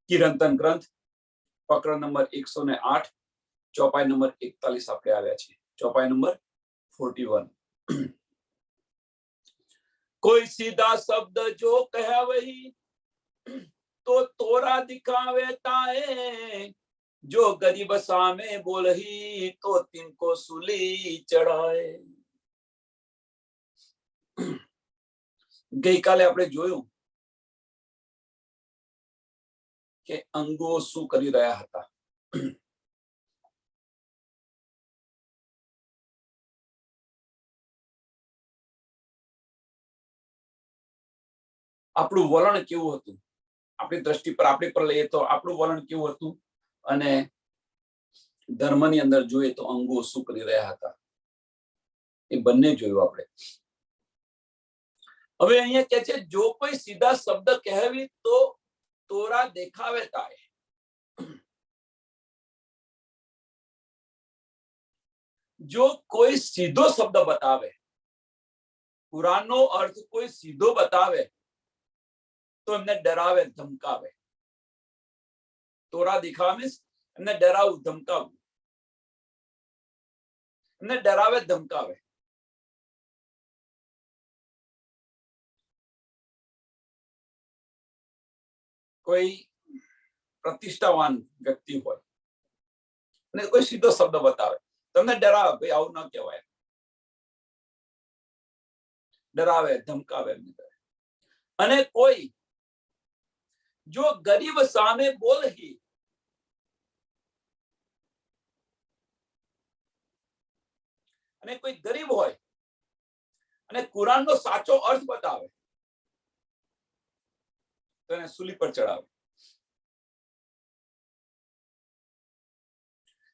કિરંતન ગ્રંથ પ્રકરણ number 108 ચોપાઈ number 41 આપણે આવ્યા છે। ચોપાઈ નંબર 41। कोई सीधा शब्द जो कहे वही तो तोरा दिखावे ताए, जो गरीब सामे बोलही तो तिनको सूली चढ़ाए। ગઈકાલે આપણે જોયું કે અંગો શું કરી રહ્યા હતા। આપણું વલણ કેવું હતું, આપણી દ્રષ્ટિ પર આપણે પર લઈએ તો આપણું વલણ કેવું હતું, અને ધર્મની અંદર જોઈએ તો અંગો શું કરી રહ્યા હતા, એ બંને જોયું આપણે। હવે અહીંયા કહે છે, જો કોઈ સીધા શબ્દ કહેવી તો તોરા દેખાવે તાય। જો કોઈ સીધો શબ્દ બતાવે, કુરાનનો અર્થ કોઈ સીધો બતાવે તો એમને ડરાવે, ધમકાવે। તોરા દિખાવા મીન્સ એમને ડરાવું, ધમકાવું, એમને ડરાવે, ધમકાવે। કોઈ પ્રતિષ્ઠાવાન વ્યક્તિ હોય અને કોઈ સીધો શબ્દ બતાવે, તમને ડરાવે, ભાઈ આવું ન કહેવાય, ડરાવે, ધમકાવે। અને કોઈ જો ગરીબ સામે બોલહી, અને કોઈ ગરીબ હોય અને કુરાનનો સાચો અર્થ બતાવે તો એને સૂલી પર ચડાવે।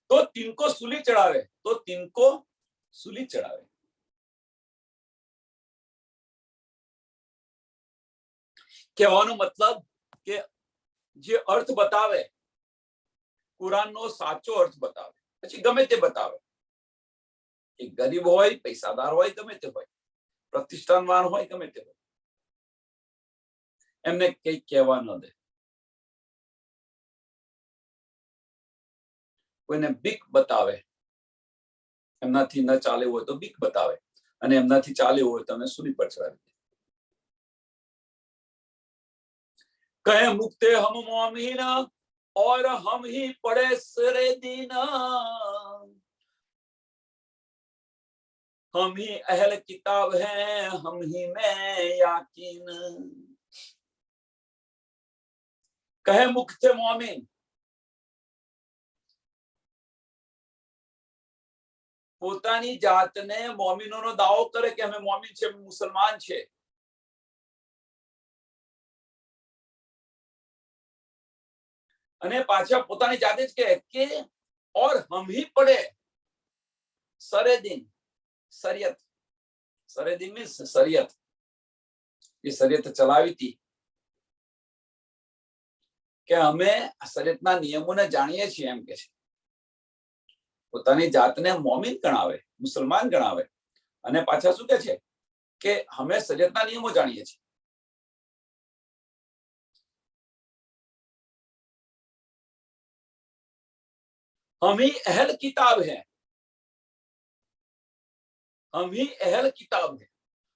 તો તિनको सूली चढ़ावे, तो तिनको सूली चढ़ावे। કહેવાનો મતલબ કે જે અર્થ બતાવે, કુરાનનો સાચો અર્થ બતાવે, પછી ગમે તે બતાવે, એ ગરીબ હોય, પૈસાદાર હોય, ગમે તે હોય, પ્રતિષ્ઠાનવાન હોય, ગમે તે હોય, એમને કઈ કહેવા ન દે। કોઈને બીક બતાવે, એમનાથી ન ચાલે હોય તો બીક બતાવે, અને એમનાથી ચાલે હોય તો અમે સૂલી પર ચડાવી દે। कहे मुक्ते हम मोमिन और हम ही पड़े सरे दीना, हम ही अहल किताब हैं, हम ही में याकीन। कहे मुक्ते मोमिन, પોતાની જાતને મોમિનોનો દાવો કરે કે અમે મોમિન છે, મુસલમાન છે, અને પાછા પોતાની જાતે જ કહે કે और हम ही पढ़े सरे दिन, शरीयत, सरे दिन मीन्स शरीयत, ये शरीयत चलावी थी કે અમે શરીયતના નિયમોને જાણીએ છીએ એમ કે છે। પોતાની જાતને મોમિન ગણાવે, મુસલમાન ગણાવે, અને પાછા શું કહે છે કે અમે શરીયતના નિયમો જાણીએ છીએ। हम ही अहल किताब है, हम ही अहल किताब है,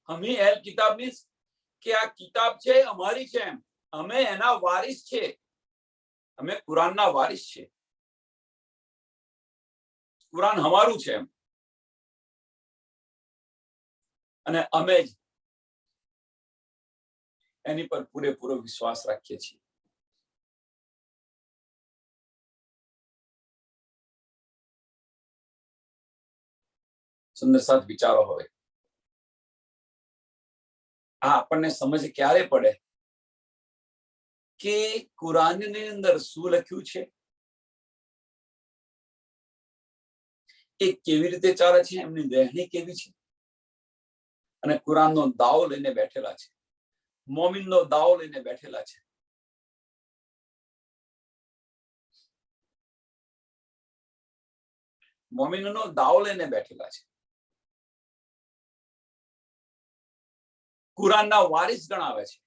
हम ही अहल किताब मीन्स કે આ કિતાબ છે અમારી છે, એમ અમે એના વારિસ છે, અમે કુરાનના વારિસ છે, કુરાન અમારું છે એમ, અને અમે જ એની પર પૂરેપૂરો વિશ્વાસ રાખીએ છીએ। સુંદર સાથ વિચારો। હવે આ આપણને સમજ ક્યારે પડે કે કુરાનની અંદર શું લખ્યું છે, એ કેવી રીતે ચાલે છે, એમની રહેણી કેવી છે, અને કુરાનનો દાવો લઈને બેઠેલા છે, મોમિનનો દાવો લઈને બેઠેલા છે। મોમિનનો દાવો લઈને બેઠેલા છે, કુરાનના વારિસ ગણાવે છે।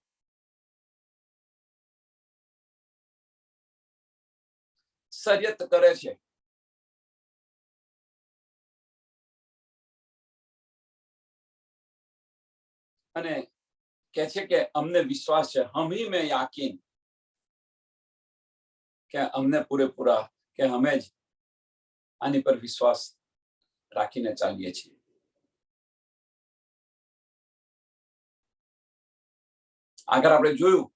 શરિયત કરે છે. અને કહે છે કે અમને વિશ્વાસ છે, હમ હી મેં યાકીન, કે અમને પૂરેપૂરા કે અમે જ આની પર વિશ્વાસ રાખીને ચાલીએ છીએ. આગળ આપણે જોયું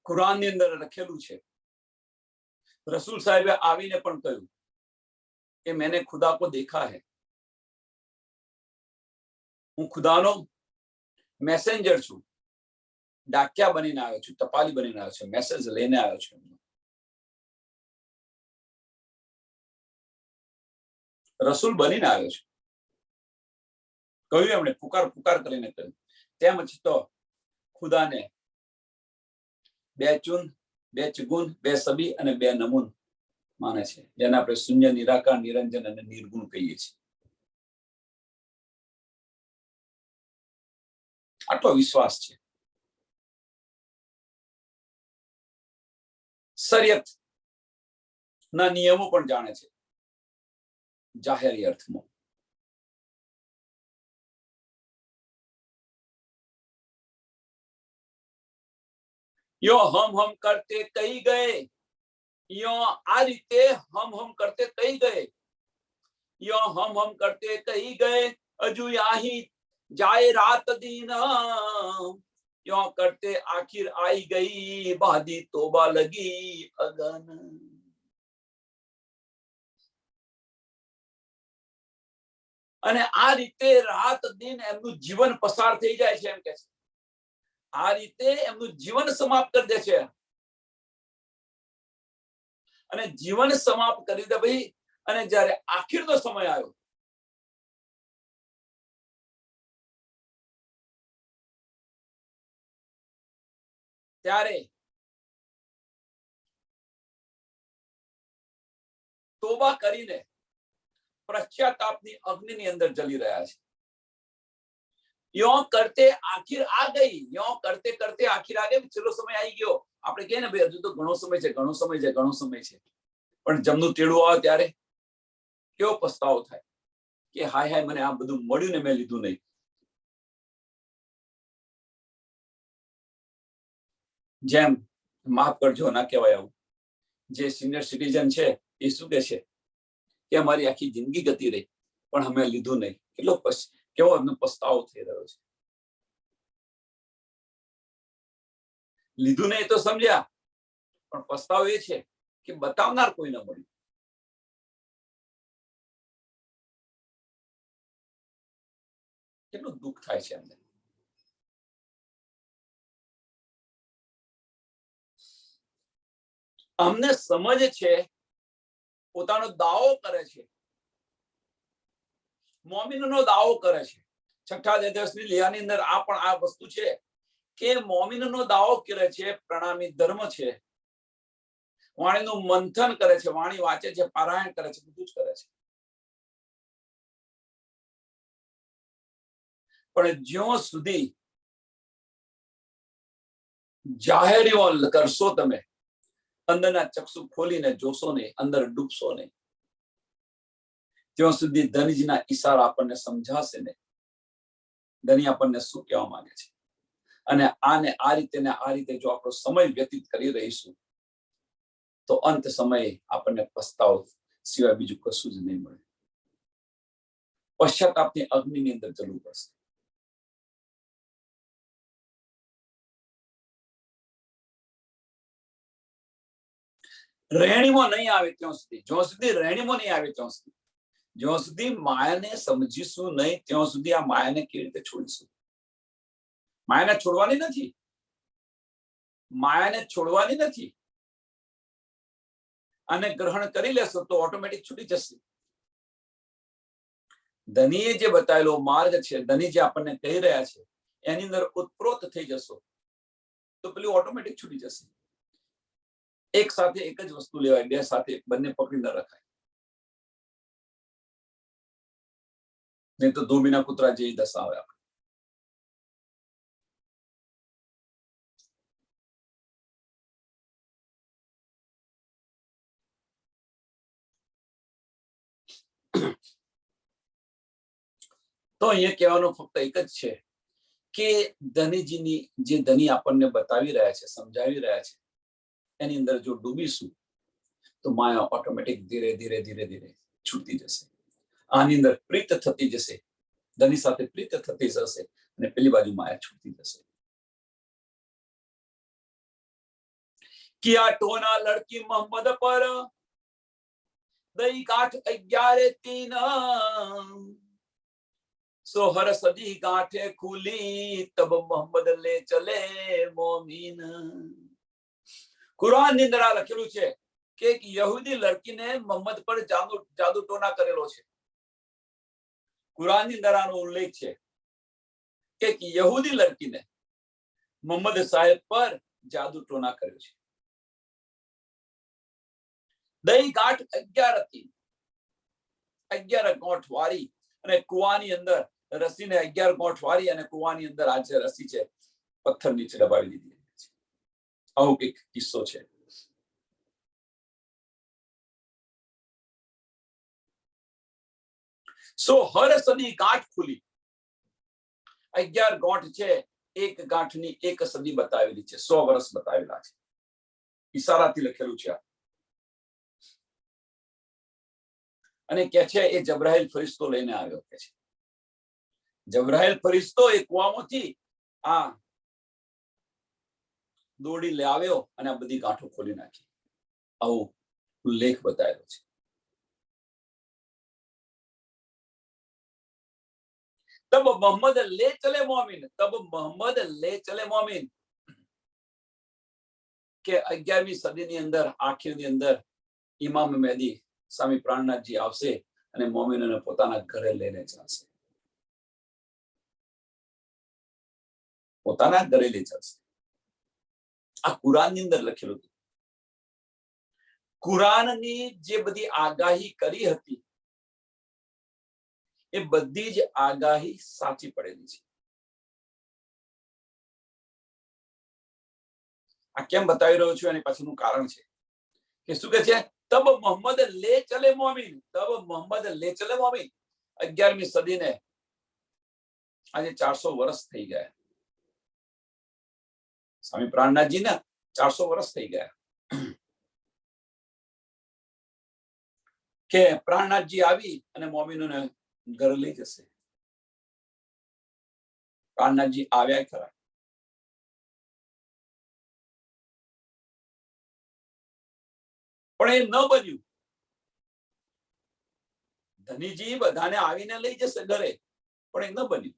કુરાનની અંદર લખેલું છે, રસૂલ સાહેબે આવીને પણ કહ્યું કે મેને ખુદા કો દેખા હૈ, હું ખુદાનો મેસેન્જર છું, ડાકિયા બનીને આવ્યો છું, ટપાલી બનીને આવ્યો છું, મેસેજ લઈને આવ્યો છું. રસૂલ બનીને આવ્યો છું, કહ્યું એમણે, પુકાર કરીને કહ્યું. તેમજ તો ખુદાને બે ચુન, બે ચગુન, બે સબી અને બે નમૂન માને છે, જેને આપણે શૂન્ય, નિરાકાર, નિરંજન અને નિર્ગુણ કહીએ છીએ. આટલો વિશ્વાસ છે. શરિયત ના નિયમો પણ જાણે છે જાહેરી અર્થમાં. યો હમ કરતે કઈ ગયે, યો આ રીતે હમ કરતે કઈ ગયે, યો હમ કરતે કઈ ગયે, હજુ આહી જાય રાત દિન, યો કરતે આખિર આઈ ગઈ, બાદી તોબા લગી અગન. અને આ રીતે રાત દિન એમનું જીવન પસાર થઈ જાય છે, એમ કે છે. આ રીતે એમનું જીવન સમાપ્ત કરી દે છે. અને જીવન સમાપ્ત કરી દે ભાઈ. અને જ્યારે આખીરનો સમય આવ્યો, ત્યારે તોબા કરીને પશ્ચાતાપની અગ્નિની અંદર જલી રહ્યા છે. યો કરતે આખિર આ ગઈ, યો કરતે કરતે આખિર આ ગઈ, છેલ્લો સમય આવી ગયો. આપણે કહીએ ને ભાઈ હજુ તો ઘણો સમય છે, ઘણો સમય છે, ઘણો સમય છે. પણ જમનું તેડું આવે ત્યારે કેવો પસ્તાવો થાય કે હાય હાય, મને આ બધું મળ્યું ને મેં લીધું નહીં. જેમ માફ કરજો ના કહેવાય આવું, જે સિનિયર સિટીઝન છે એ શું કે છે કે અમારી આખી જિંદગી ગતી રહી પણ અમે લીધું નહીં. કેટલો કેવો એમનો પસ્તાવો થઈ રહ્યો છે. લીધું નહીં તો સમજ્યા, પણ પસ્તાવો એ છે કે બતાવનાર કોઈ ન મળ્યું. કેટલું દુઃખ થાય છે એમને. અમને સમજ છે, પોતાનો દાવો કરે છે, મોમિનનો દાવો કરે છે. છઠ્ઠા અધ્યાયની લેવાની અંદર આ પણ આ વસ્તુ છે કે મોમિનનો દાવો કરે છે, પ્રણામી ધર્મ છે, વાણીનું મંથન કરે છે, વાણી વાંચે છે, પારાયણ કરે છે, બધું જ કરે છે. પણ જ્યાં સુધી જાહેરીઓ કરશો, તમે અંદરના ચક્ષુ ખોલીને જોશો નહીં, અંદર ડૂબશો નહીં, ત્યાં સુધી ધનજીના ઈશારા આપણને સમજાશે ને ધની આપણને શું કહેવા માંગે છે. અને આને આ રીતે ને આ રીતે જો આપણો સમય વ્યતીત કરી રહીશું તો અંત સમયે આપણને પસ્તાવો સિવાય બીજું કશું જ નહીં મળે. પશ્ચાતાપની અગ્નિની અંદર જવું પડશે. રહેણીમાં નહીં આવે ત્યાં સુધી, જ્યાં સુધી રહેણીમાં નહીં આવે ત્યાં સુધી, જ્યાં સુધી માયાને સમજીશું નહીં ત્યાં સુધી આ માયાને કેવી રીતે છોડીશું. માયાને છોડવાની નથી, માયાને છોડવાની નથી. આને ગ્રહણ કરી લેશો તો ઓટોમેટિક છૂટી જશે. ધનીએ જે બતાવેલો માર્ગ છે, ધની જે આપણને કહી રહ્યા છે, એની અંદર ઉત્પ્રોત થઈ જશો તો પેલું ઓટોમેટિક છૂટી જશે. એક સાથે એક જ વસ્તુ લેવાય, બે સાથે બંને પકડી ન રખાય. નહીં તો ધોબીના કૂતરા જેવી દશા આવે. તો અહીંયા કહેવાનું ફક્ત એક જ છે કે ધનીજીની જે ધની આપણને બતાવી રહ્યા છે, સમજાવી રહ્યા છે, એની અંદર જો ડૂબીશું તો માયા ઓટોમેટિક ધીરે ધીરે ધીરે ધીરે છૂટતી જશે. આની અંદર પ્રીત થતી જશે, ધની સાથે પ્રીત થતી જશે અને પેલી બાજુ માયા છૂટતી જશે. કિયા ટોના લડકી મોહમ્મદ પર દઈ ગાંઠ 11-3 સોહર સદી ગાંઠે ખુલી તબ મોહમ્મદ લે ચલે મોમીન. કુરાન ની અંદર આ લખેલું છે કે એક યહૂદી લડકીને મોહમ્મદ પર જાદુ ટોના કરેલો છે. કુરાન ની અંદર આનો ઉલ્લેખ છે કે એક યહૂદી લડકીને મોહમ્મદ સાહેબ પર જાદુ ટોના કર્યો છે. દઈ ગાંઠ 11 હતી, 11 ગોઠ વાળી અને કુવાની અંદર રસીને 11 ગોઠ વાળી અને કુવાની અંદર આ જે રસી છે પથ્થર નીચે દબાવી દીધી છે. આવો એક કિસ્સો છે. સો હર સદી ગાંઠ ખુલી. 11 ગોઠ છે, એક ગાંઠની એક સદી બતાવેલી છે, 100 વર્ષ બતાવેલા છે. ઈશારાથી લખેલું છે. અને કે છે એ જબ્રાઈલ ફરિશ્તો લઈને આવ્યો. કે છે જબ્રાઈલ ફરિશ્તો એ કુવામાંથી આ દોડી લે આવ્યો અને આ બધી ગાંઠો ખોલી નાખી. આવો ઉલ્લેખ બતાવેલો છે. તબ મોહમ્મદ લે ચલે મોમીન, તબ મોહમ્મદ લે ચલે મોમીન. કે 11મી સદીની અંદર આખિરની અંદર ઇમામ મહેદી સ્વામી પ્રાણનાથજી આવશે અને મોમીનોને પોતાના ઘરે લઈને ચાલશે, પોતાના ઘરે લઈ ચાલશે. આ કુરાનની અંદર લખેલું હતું. કુરાનની જે બધી આગાહી કરી હતી એ બધી જ આગાહી સાચી પડેલી છે. આ કેમ બતાવી રહ્યો છું એની પાછળનું કારણ છે કે શું કે છે તબ મોહમ્મદ લે ચલે મોમીન, તબ મોહમ્મદ લે ચલે મોમીન. 11મી સદીને આજે 400 વર્ષ થઈ ગયા. સ્વામી પ્રાણનાથજી ને 400 વર્ષ થઈ ગયા કે પ્રાણનાથજી આવી અને મોમીનોને ઘરે લઈ જશે. પ્રાણનાથજી આવ્યા ખરા, પણ એ ન બન્યું. ધનીજી બધાને આવીને લઈ જશે ઘરે, પણ એ ન બન્યું.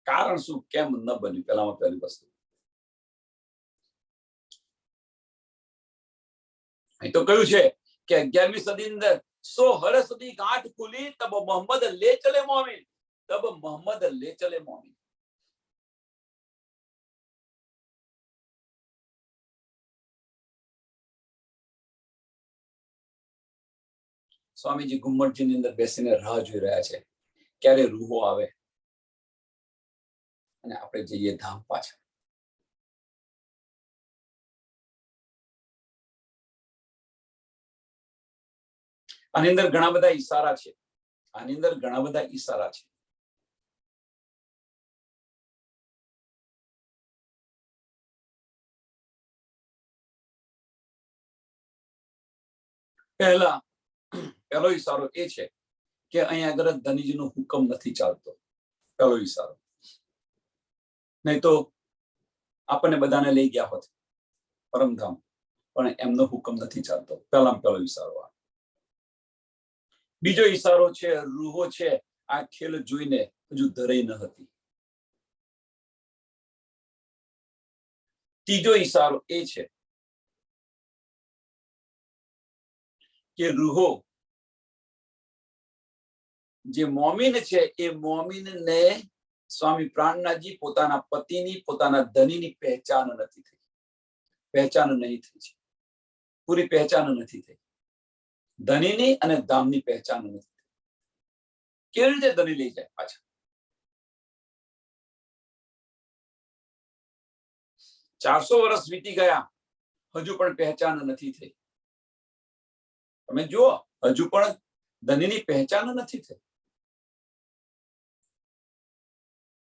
કારણ શું, કેમ ન બન્યું? પહેલામાં પહેલી વસ્તુ અહીં તો કહ્યું છે કે 11મી સદી અંદર 100 હર સદી ગાંઠ ખુલી તબ મોહમ્મદ લે ચલે મોમીન, તબ મોહમ્મદ લે ચલે મોમીન. સ્વામીજી ગુમ્મટજીની અંદર બેસીને રાહ જોઈ રહ્યા છે ક્યારે રૂહો આવે અને આપણે જઈએ ધામ પાછા. આની અંદર ઘણા બધા ઈશારા છે. આની અંદર ઘણા બધા ઈશારા છે. પહેલો ઈશારો એ છે કે અહીંયા આગળ ધનીજીનો હુકમ નથી ચાલતો. પહેલો ઈશારો. નહીં તો આપણને બધાને લઈ ગયા હોત પરમધામ, પણ એમનો હુકમ નથી ચાલતો. પહેલામાં પહેલો ઈશારો. બીજો ઈશારો છે રૂહો છે આ ખેલ જોઈને હજુ ધરાઈ ન હતી. ત્રીજો ઈશારો એ છે કે રૂહો જે મોમીન છે એ મોમીનને સ્વામી પ્રાણનાથજી પોતાના પતિની, પોતાના ધનીની પહેચાન નથી થઈ. પહેચાન નહીં થઈ છે, પૂરી પહેચાન નથી થઈ. ધનીની અને ધામની પહેચાન નથી થઈ. કેવી રીતે ધની લઈ જાય પાછા? 400 વર્ષ વીતી ગયા હજુ પણ પહેચાન નથી થઈ. તમે જુઓ, હજુ પણ ધનીની પહેચાન નથી થઈ.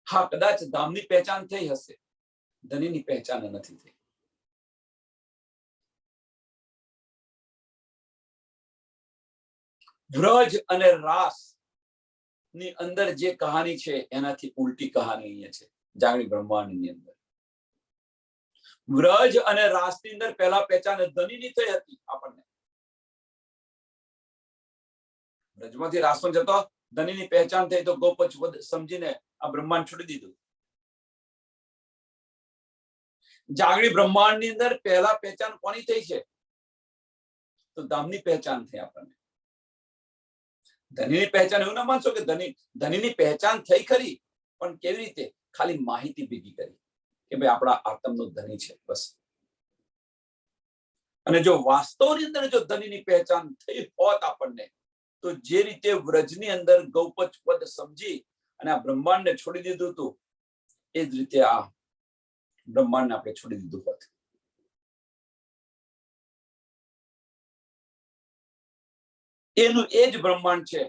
હા, કદાચ ધામની પહેચાન થઈ હશે, ધનીની પહેચાન નથી થઈ. વ્રજ અને રાસ ની અંદર જે કહાની છે એનાથી ઉલટી કહાની અહીંયા છે જાગણી બ્રહ્માંડની અંદર. વ્રજ અને રાસ ની અંદર પહેલા પહેચાન ધનીની થઈ હતી. આપણને વ્રજમાંથી રાસમાં જતો ધનીની પહેચાન થઈ તો ગોપચ વધ સમજીને આ બ્રહ્માંડ છોડી દીધું. જાગણી બ્રહ્માંડની અંદર પહેલા પહેચાન કોની થઈ છે? તો ધામની પહેચાન થઈ આપણને. ધનીની પહેચાન એવું ના માનશો કે ધનીની પહેચાન થઈ ખરી, પણ કેવી રીતે? ખાલી માહિતી ભેગી કરી કે ભાઈ આપણા આત્મનો ધની છે, બસ. અને જો વાસ્તવની અંદર જો ધનીની પહેચાન થઈ હોત આપણને, તો જે રીતે વ્રજની અંદર ગૌપચ પદ સમજી અને આ બ્રહ્માંડને છોડી દીધું હતું, એ જ રીતે આ બ્રહ્માંડને આપણે છોડી દીધું હોત. એનું એ જ બ્રહ્માંડ છે.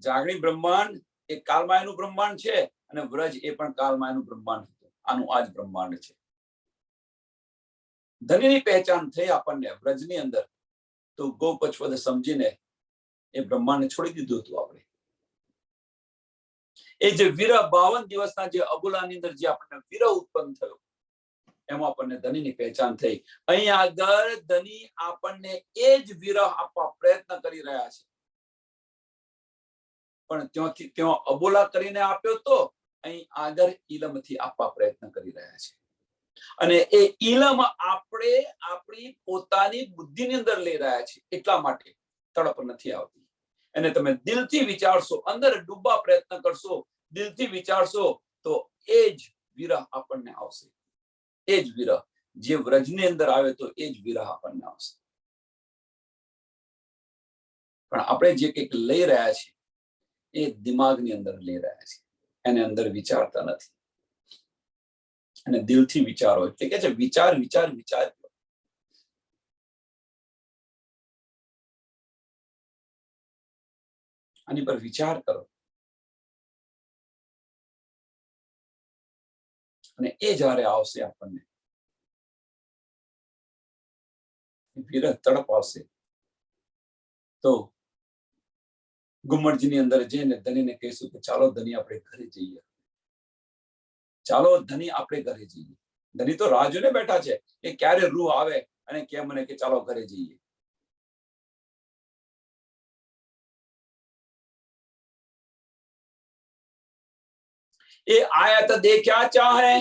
જાગણી બ્રહ્માંડ એ કાલમાયનું બ્રહ્માંડ છે અને વ્રજ એ પણ કાલમાયનું બ્રહ્માંડ હતું. આનું આ જ બ્રહ્માંડ છે. ધનીની પહેચાન થઈ આપણને વ્રજની અંદર, તો ગોપચવદ સમજીને એ બ્રહ્માંડને છોડી દીધું હતું આપણે. એ જે વિરહ 52 દિવસના જે અબોલાની અંદર જે આપણને વિરહ ઉત્પન્ન થયો, એમાં આપણને ધનીની પહેચાન થઈ. અહીંયા આગળ ધની આપણને એ જ વિરહ આપવા પ્રયત્ન કરી રહ્યા છે, પણ ત્યાંથી ત્યાં અબોલા કરીને આપ્યો તો અહીં આગળ ઈલમથી આપવા પ્રયત્ન કરી રહ્યા છે. અને એ ઈલમ આપણે આપણી પોતાની બુદ્ધિની અંદર લઈ રહ્યા છે, એટલા માટે તડપ નથી આવતી. અને તમે દિલથી વિચારશો, અંદર ડૂબવા પ્રયત્ન કરશો, દિલથી વિચારશો, તો એ જ વિરહ આપણને આવશે. એ જ વિરહ જે વ્રજની અંદર આવે તો એ જ વિરહ આપણને આવશે. પણ આપણે જે કંઈક લઈ રહ્યા છીએ એ દિમાગની અંદર લઈ રહ્યા છીએ, એને અંદર વિચારતા નથી. અને દિલથી વિચારો એટલે કે છે વિચાર વિચાર વિચાર. આની પર વિચાર કરો અને એ જ્યારે આવશે આપણને વિરહ તડપ આવશે, તો ગુમરજીની અંદર જઈને ધનીને કહીશું કે ચાલો ધની આપણે ઘરે જઈએ. ચાલો ધની આપણે ઘરે જઈએ. ધની તો રાહ જોઈને બેઠા છે કે ક્યારે રૂહ આવે અને કે મને કે ચાલો ઘરે જઈએ. એ આયત દેખ્યા ચાહે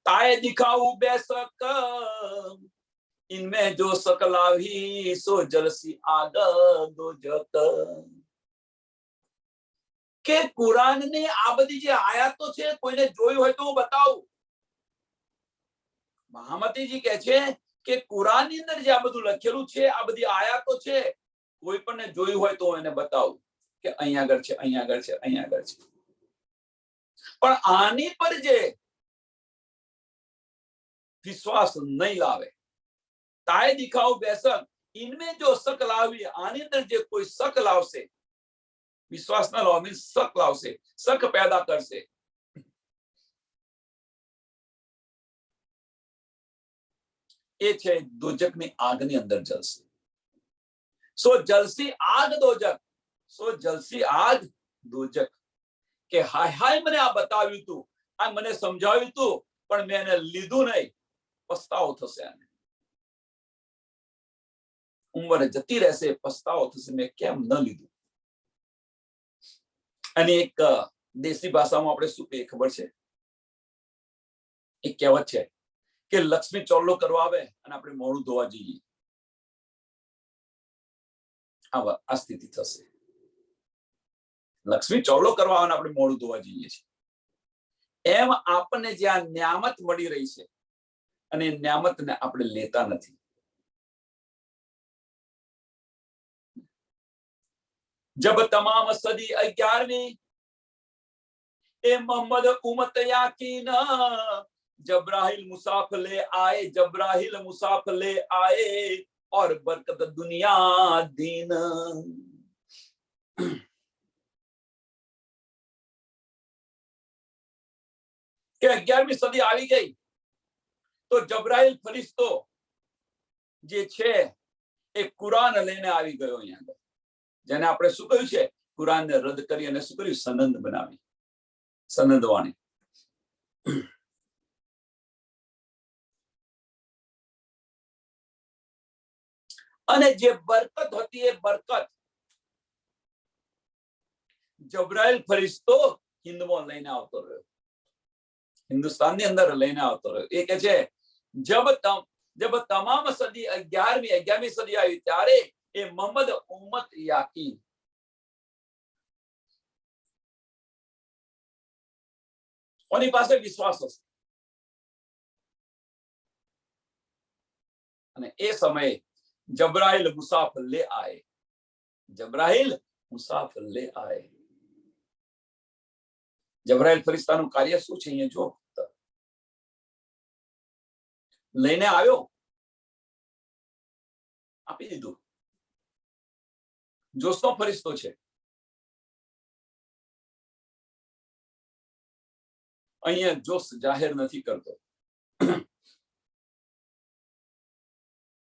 તાએ દિખાવું બેસક, इनमें जो सकलावी सो जलसी आग दो जत. કે કુરાનની આ બધી જે આયાતો છે કોઈને જોયું હોય તો હું બતાવું. મહામતીજી કહે છે કે કુરાનની અંદર જે આ બધું લખેલું છે, આ બધી આયાતો છે, કોઈ પણ જોયું હોય તો એને બતાવું કે અહીંયા આગળ છે, અહીંયા આગળ છે, અહીંયા આગળ છે. પણ આની પર જે વિશ્વાસ નહીં લાવે, તાએ દિખાવ બેસક, ઇનમે જો શક લાવી, આની અંદર જે કોઈ શક લાવશે, વિશ્વાસ ન લાવે મીન્સ શક લાવશે, શક પેદા કરશે, એ છે દોજકની આગની અંદર જલશે. સો જલસી આગ દોજક, સો જલસી આગ દોજક. કે હાય હાય મને આ બતાવ્યું તું, આ મને સમજાવ્યું તું, પણ મેં એને લીધું નહીં, પસ્તાવો થશે. આને ઉંમર જતી રહેશે, પસ્તાવો થશે મેં કેમ ન લીધું. અને એક દેશી ભાષામાં આપણે શું કહીએ ખબર છે? એક કહેવત છે કે લક્ષ્મી ચોલ્લો કરવા આવે અને આપણે મોઢું ધોવા જઈએ, આ સ્થિતિ થશે. લક્ષ્મી ચોલ્લો કરવા આવે આપણે મોઢું ધોવા જઈએ છીએ, એમ આપણને જ્યાં ન્યામત મળી રહી છે અને ન્યામતને આપણે લેતા નથી. जब तमाम सदी 11वीं ए मोहम्मद उम्मत याकीन जब्राइल मुसाफिर ले आए, जब्राइल मुसाफिर ले आए और बरकत दुनिया दीन। કે 11મી સદી આવી ગઈ તો જબ્રાઇલ ફરિશ્તો જે છે એ કુરાન લઈને આવી ગયો અહીંયા આગળ, જેને આપણે શું કહ્યું છે, કુરાનને રદ કરી અને શું કર્યું, સનદ બનાવી, સનદ વાણી. અને જે બરકત હતી એ બરકત જબ્રાઇલ ફરિશ્તો હિન્દમાં લઈને આવતો રહ્યો, હિન્દુસ્તાનની અંદર લઈને આવતો રહ્યો. એ કે છે જબ તમામ સદી 11મી સદી આવી ત્યારે એ મોહમ્મદ ઉમ્મત યાકી, કોની પાસે વિશ્વાસ હશે, અને એ સમયે જબ્રાઇલ મુસાફિર લે આए, જબ્રાઇલ મુસાફિર લે આए. જબ્રાઇલ ફરિશ્તાનું કાર્ય શું છે અહીંયા જો, લઈને આવ્યો, આપી દીધું. જોશનો ફરિશ્તો છે, અહીંયા જોશ જાહેર નથી કરતો,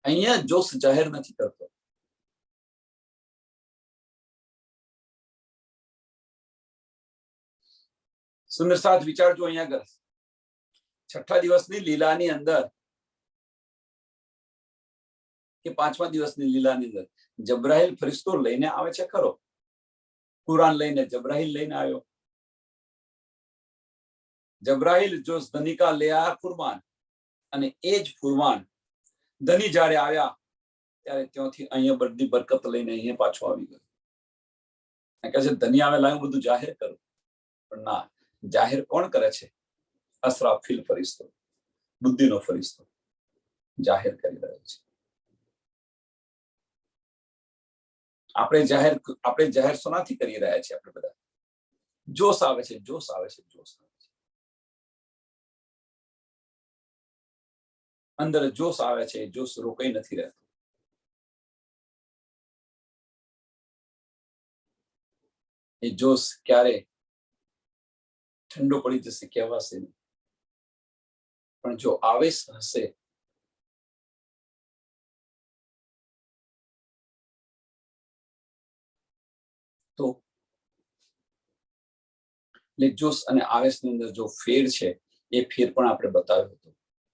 અહીંયા જોશ જાહેર નથી કરતો. સુંદર સાથ વિચારજો અહીંયા આગળ, 6ઠા દિવસની લીલાની અંદર કે 5મા દિવસની લીલાની અંદર જબ્રાઇલ ફરિશ્તો લઈને આવે છે ખરો, કુરાન લઈને જબ્રાઇલ લઈને આવ્યો. જબ્રાઇલ જો ધની કા લે આયા ફુરમાન, અને એ જ ફુરમાન ધની જ્યારે આવ્યા ત્યારે ત્યાંથી અહીંયા બધી બરકત લઈને અહીંયા પાછો આવી ગયો. કહે છે ધની આવેલા હું બધું જાહેર કરું, પણ ના, જાહેર કોણ કરે છે, અસરાફીલ ફરિશ્તો, બુદ્ધિનો ફરિશ્તો જાહેર કરી રહ્યો છે. આપણે જાહેર સોનાથી કરી રહ્યા છીએ, આપણે બધા જોશ આવે છે, જોશ આવે છે, જોશ આવે છે, અંદર જોશ આવે છે, જોશ રોકાઈ નથી રહેતો. એ જોશ ક્યારે ઠંડો પડી જશે કહેવાશે નહીં, પણ જો આવેશ હશે તો, એટલે જોશ અને આવેશની અંદર જો ફેર છે એ ફેર પણ આપણે બતાવ્યો હતો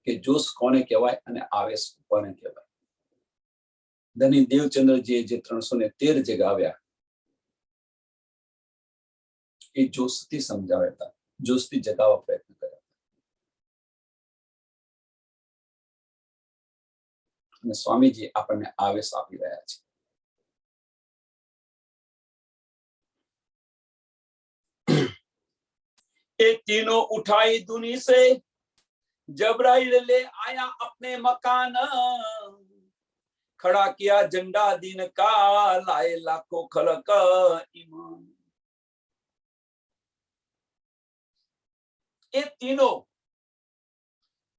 કે જોશ કોને કહેવાય અને આવેશ કોને કહેવાય. ધની દેવચંદ્ર જે 313 જગાવ્યા એ જોશથી સમજાવ્યા હતા, જોશથી જગાવવા પ્રયત્ન કર્યા. અને સ્વામીજી આપણને આવેશ આપી રહ્યા છે. ये तीनों उठाई दुनी से जब्राइल ले आया अपने मकान, खड़ा किया झंडा दिन का लाए लाखों खलक ईमान.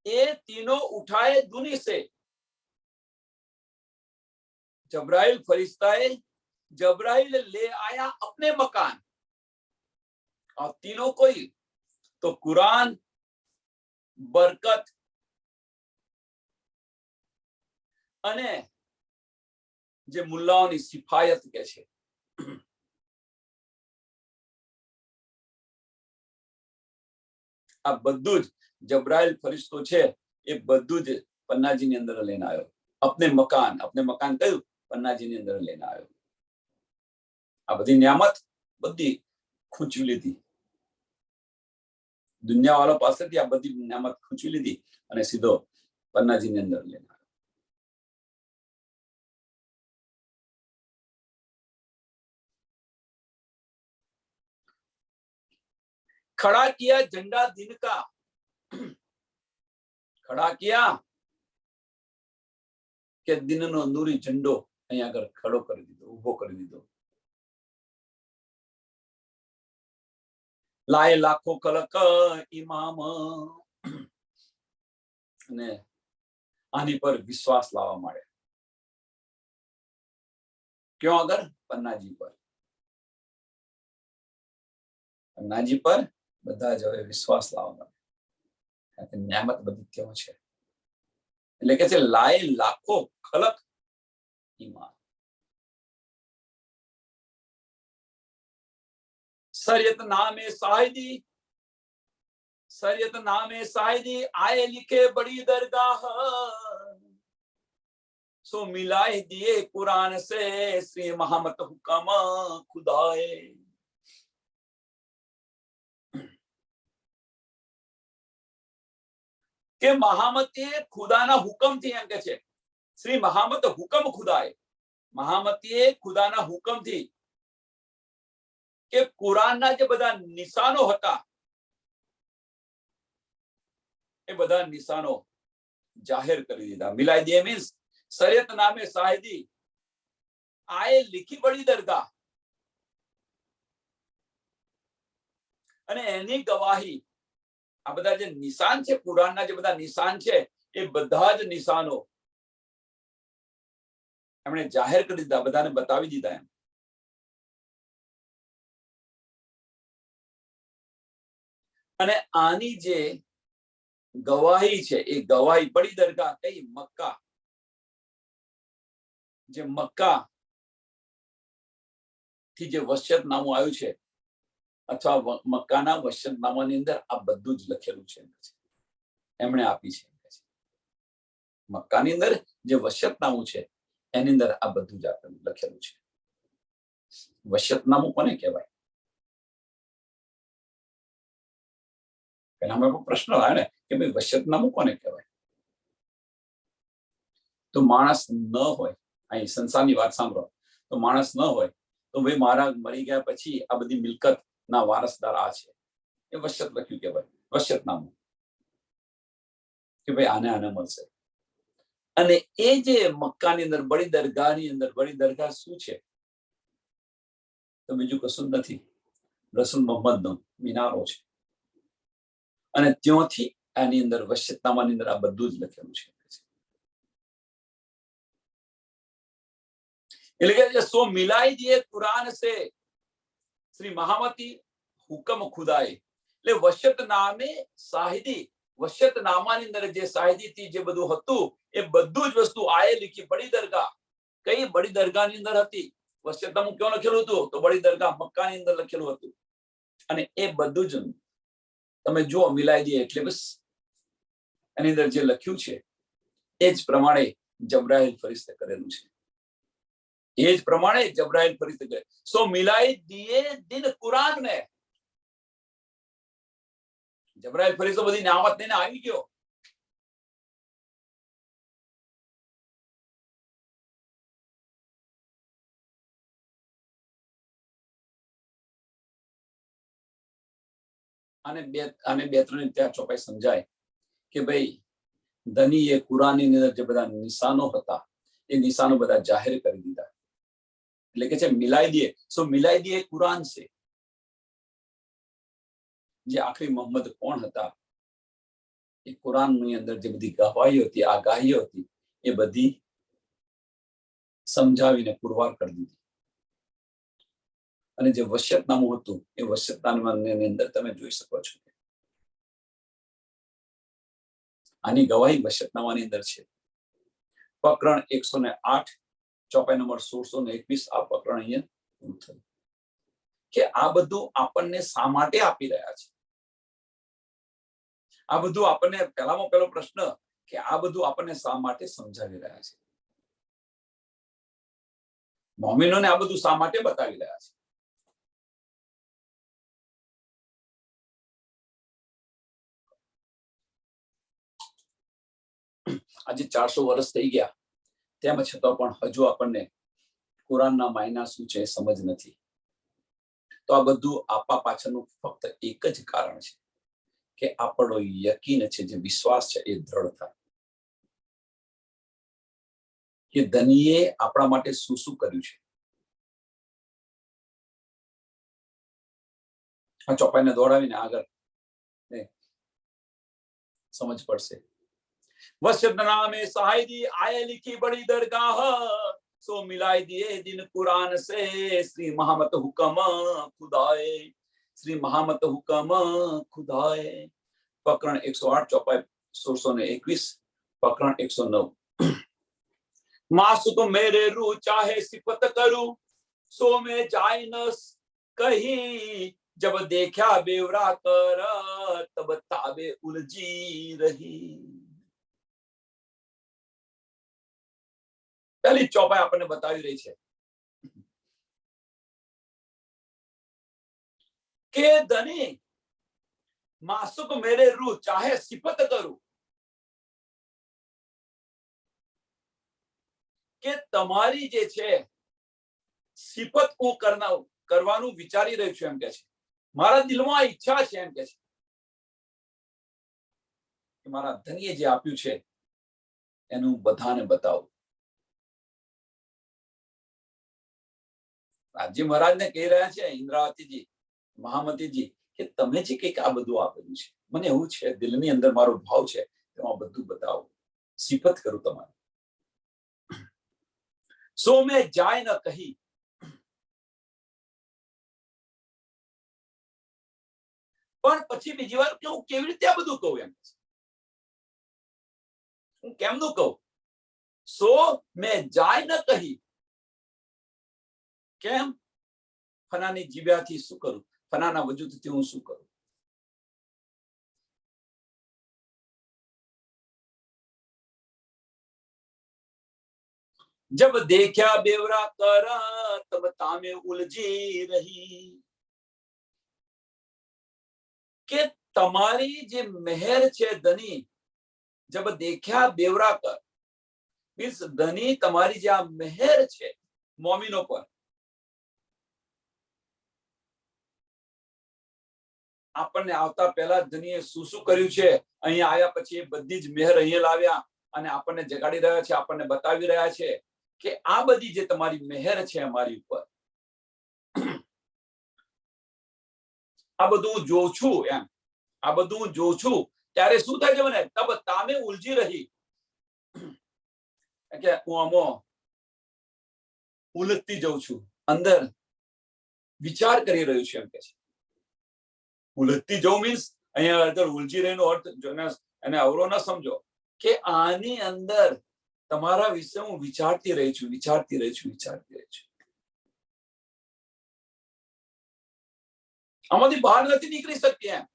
ये तीनों उठाए दुनी से, जब्राइल फरिश्ताए जब्राइल ले आया अपने मकान, और तीनों कोई तो कुरान, बरकत અને જે મુલ્લાઓની સિફાયત કે છે, આ બધું જ જબ્રાઇલ ફરિશ્તો છે એ બધું જ પન્નાજીની અંદર લઈને આવ્યો. अपने मकान કયું, પન્નાજીની અંદર લઈને આવ્યો. આ બધી નિયામત બધી ખૂંચવી લીધી, દુનિયાવાળા પાસેથી આ બધી નિયામત ખૂંચવી લીધી અને સીધો પન્નાજીની અંદર લઈને આવ્યો. खड़ा किया झंडा दिन का, खड़ा किया કે દિનનો નૂરી ઝંડો અહીંયા આગળ ખડો કરી દીધો, ઉભો કરી દીધો. લાય લાખો કલક ઇમામ, અને આની પર વિશ્વાસ લાવવા માંડ્યા. ક્યાં આગળ? પન્નાજી પર. પન્નાજી પર બધા જ હવે વિશ્વાસ લાવવા માંડ્યા. કારણ કે નેમત બધી ક્યાં છે. એટલે કે છે લાય લાખો ખલક ઈમાન. सरियत नामे साहिदी, सरियत नामे साहिदी आए लिखे बड़ी दरगाह, सो मिलाए दिए कुरान से श्री मोहम्मद हुक्म खुदाए. કે મહામતે ખુદાના હુકમથી એમ કે છે શ્રી મહામત હુકમ ખુદાએ. મહામતીએ ખુદાના હુકમથી કે કુરાનના જે બધા નિશાનો હતા એ બધા નિશાનો જાહેર કરી દીધા. મિલાઈ દે મીન્સ શરીયત નામે સાહિદી આએ લીખી પડી દરગાહ, અને એની ગવાહી આ બધા જે નિશાન છે, કુરાનના જે બધા નિશાન છે એ બધા જ નિશાનો એમણે જાહેર કરી દીધા, બધાને બતાવી દીધા. એમ અને આની જે ગવાહી છે એ ગવાહી પડી દરગાહ કઈ? મક્કા. જે મક્કા થી જે વસિયતનામું આવ્યું છે અથવા મક્કાના વસિયતનામાની અંદર આ બધું જ લખેલું છે. એમણે આપી છે. મક્કાની અંદર જે વસિયતનામું છે એની અંદર આ બધું જ લખેલું છે. વસિયતનામું કોને કહેવાય? પેલા પ્રશ્ન આવે ને કે ભાઈ વસિયતનામું કોને કહેવાય? તો માણસ ન હોય, અહીં સંસારની વાત સાંભળો, તો માણસ ન હોય તો ભાઈ મારા મરી ગયા પછી આ બધી મિલકત ના વારસદાર આ છે, એ વસિયત લખ્યું કહેવાય, વસિયતનામું. કે ભાઈ આને આને મળશે. અને એ જે મક્કાની અંદર બડી દરગાહની અંદર, બડી દરગાહ શું છે? તો બીજું કશું જ નથી, રસૂલ મોહમ્મદનો મિનારો છે. અને ત્યાંથી આની અંદર વસિયતનામાની અંદર આ બધું જ લખેલું છે. એટલે કે સો મિલાઈ દિए कुरान से श्री महामती हुक्म खुदाए. એટલે વસિયતનામે સાહિદી, વસિયતનામાની અંદર જે સાહિદીથી જે બધું હતું એ બધું જ વસ્તુ આયે લીખી બડી દરગાહ. કઈ બડી દરગાહની અંદર હતી? વસિયતનામું ક્યાં લખેલું હતું? તો બડી દરગાહ મક્કાની અંદર લખેલું હતું. અને એ બધું જ તમે જુઓ, મિલાઈ દે એટલે બસ એની અંદર જે લખ્યું છે એ જ પ્રમાણે જબરાઈલ ફરિશ્તે કરેલું છે. એ જ પ્રમાણે જબરાઈલ ફરિશ્તે કરે. સો મિલાઈ દિએ દિન કુરાન ને. જબરાઈલ ફરિશ્તો બધી નામત લઈને આવી ગયો. અને બે ત્રણ ત્યાં ચોપાઈ સમજાય કે ભાઈ ધની એ કુરાનની અંદર જે બધા નિશાનો હતા એ નિશાનો બધા જાહેર કરી દીધા. એટલે કે છે મિલાઈ દે. સો મિલાઈ દે કુરાન છે. જે આખરી મોહમ્મદ કોણ હતા એ કુરાનની અંદર જે બધી ગવાહીઓ હતી, આગાહીઓ હતી એ બધી સમજાવીને પુરવાર કરી દીધી. અને જે વસિયતનામું હતું એ વસિયતનામાની અંદર તમે જોઈ શકો છો. આની ગવાહી વસિયતનામાની અંદર છે. પ્રકરણ 108, ચોપાઈ નંબર 1621 આ પ્રકરણ અહીંયા પૂરું થયું. કે આ બધું આપણને શા માટે આપી રહ્યા છે? આ બધું આપણને પહેલામાં પહેલો પ્રશ્ન કે આ બધું આપણને શા માટે સમજાવી રહ્યા છે? મોમિનોને આ બધું શા માટે બતાવી રહ્યા છે? આજે 400 વર્ષ થઈ ગયા તેમ છતાં પણ હજુ આપણને કુરાનના માયના શું છે સમજ નથી. તો આ બધું આપવા પાછળનું ફક્ત એક જ કારણ છે કે આપણો યકીન છે, જે વિશ્વાસ છે એ દ્રઢ થાય. કે ધનીએ આપણા માટે શું શું કર્યું છે. આ ચોપાઈને દોડાવીને આગળ સમજ પડશે वसदना में सहाय दी आए लिखी बड़ी दरगाह, सो मिलाई दिए दिन कुरान से, श्री महामत हुक्म खुदाए, श्री महामत हुक्म खुदाए। प्रकरण 108 चौपाई 1621, प्रकरण 109। मासुक मेरे रू चाहे सिफत करूं, सो में जाय न कहीं, जब देखा बेवरा कर तब ताबे उलझी रही। पहली चौपाई आपने बताई रही है के धनी मासुक मेरे रू चाहे सिफत करूं, કે તમારી જે છે સિફત હું કરવાનું વિચારી રહ્યો છું એમ કે છે, મારા દિલમાં ઈચ્છા છે એમ કે છે કે મારા ધણીએ જે આપ્યું છે એનું બધાને બતાવું। રાજ્ય મહારાજને કહી રહ્યા છે ઇન્દ્રાવતીજી મહામતીજી કે તમે જે કંઈક આ બધું આપેલું છે, મને એવું છે દિલની અંદર મારો ભાવ છે તેમાં બધું બતાવો, સિફત કરું તમારે। सो में जाय न कही, પણ પછી બીજી વાર કે હું કેવી રીતે આ બધું કહું એમ, હું કેમનું કહું? સો મેં જાય ન કહી, કેમ? ફનાની જીભ્યાથી શું કરું, ફનાના વજૂદથી હું શું કરું? जब देखा बेवरा करा तब तामे उलझी रही, के तमारी जे मेहर छे धनी, जब देखा बेवरा कर मीन्स धनी तमारी जे आ मेहर छे मोमिनो पर, આપણને આવતા પહેલા ધનીએ શું શું કર્યું છે, અહીંયા આવ્યા પછી બધી જ મેહર અહીંયા લાવ્યા અને આપણને જગાડી રહ્યા છે, આપણને બતાવી રહ્યા છે કે આ બધી જે તમારી મેહર છે અમારી ઉપર, આ બધું હું જોઉં છું એમ, આ બધું હું જોઉં છું ત્યારે શું થાય છે મને, તબ તામે ઉલજી રહી, કે હું આમો ઉલટતી જઉં છું, અંદર વિચાર કરી રહ્યું છું એમ કે છે। ઉલટતી જવું મીન્સ અહીંયા અંદર ઉલજી રહેનો અર્થ એને અવરો ન સમજો કે આની અંદર તમારા વિશે હું વિચારતી રહી છું, વિચારતી રહી છું, વિચારતી રહી છું, આમાંથી બહાર નથી નીકળી શકતી એમ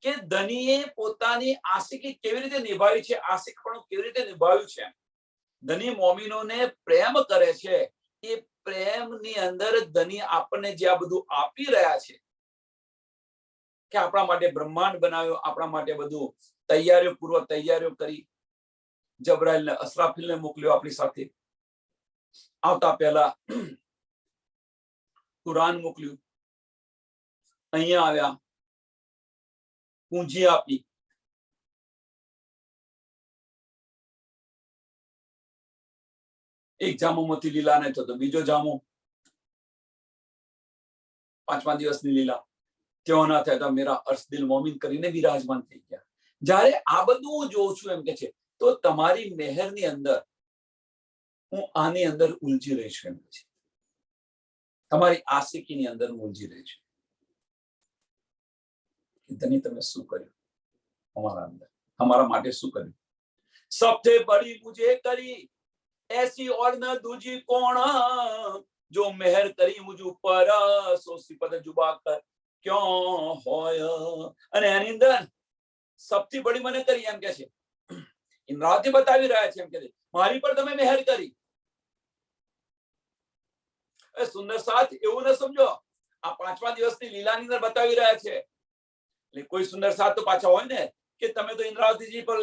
કે ધનીએ પોતાની આશિકી કેવી રીતે નિભાવી છે, આશિકપણું કેવી રીતે નિભાવ્યું છે। ધની મોમિનોને પ્રેમ કરે છે, એ પ્રેમની અંદર ધની આપણને જે આ બધું આપી રહ્યા છે કે આપણા માટે બ્રહ્માંડ બનાવ્યો, આપણા માટે બધું તૈયારીઓ પૂર્વ તૈયારીઓ કરી, જબરાઈલને અસરાફીલને મોકલ્યો આપણી સાથે, આવતા પહેલા કુરાન મોકલ્યું, અહીંયા આવ્યા, પૂંજી આપી, એક જામોમાંથી લીલા નહીં થતો બીજો જામો, 5મા દિવસની લીલા, તેઓ ના થાય તો મેરા અર્શ દિલ મોમિન કરીને વિરાજમાન થઈ ગયા। જ્યારે આ બધું હું જોઉં છું એમ કે છે તો તમારી મહેરની અંદર હું આની અંદર ઉલજી રહી છું એમ છે, તમારી આશિકીની અંદર હું ઉલજી રહી છું। ધની તમે શું કર્યું અમારા અંદર, અમારા માટે શું કર્યું? सबसे बड़ी मुझे करी ऐसी और न दूजी कौन, जो मेहर करी मुझ ऊपर सो सिफत जुबा कर क्यों होय। અને એની અંદર સૌથી બડી મને કરી એમ કે છે, ઇન્દ્રાવતી બતાવી રહ્યા છે એમ કે મારી પર તમે મહેર કરી। સુંદર સાથ એવું ન સમજો, આ 5મા દિવસની લીલાની અંદર બતાવી રહ્યા છે, એટલે કોઈ સુંદર સાથ તો પાછા હોય ને કે તમે તો ઇન્દ્રાવતીજી પર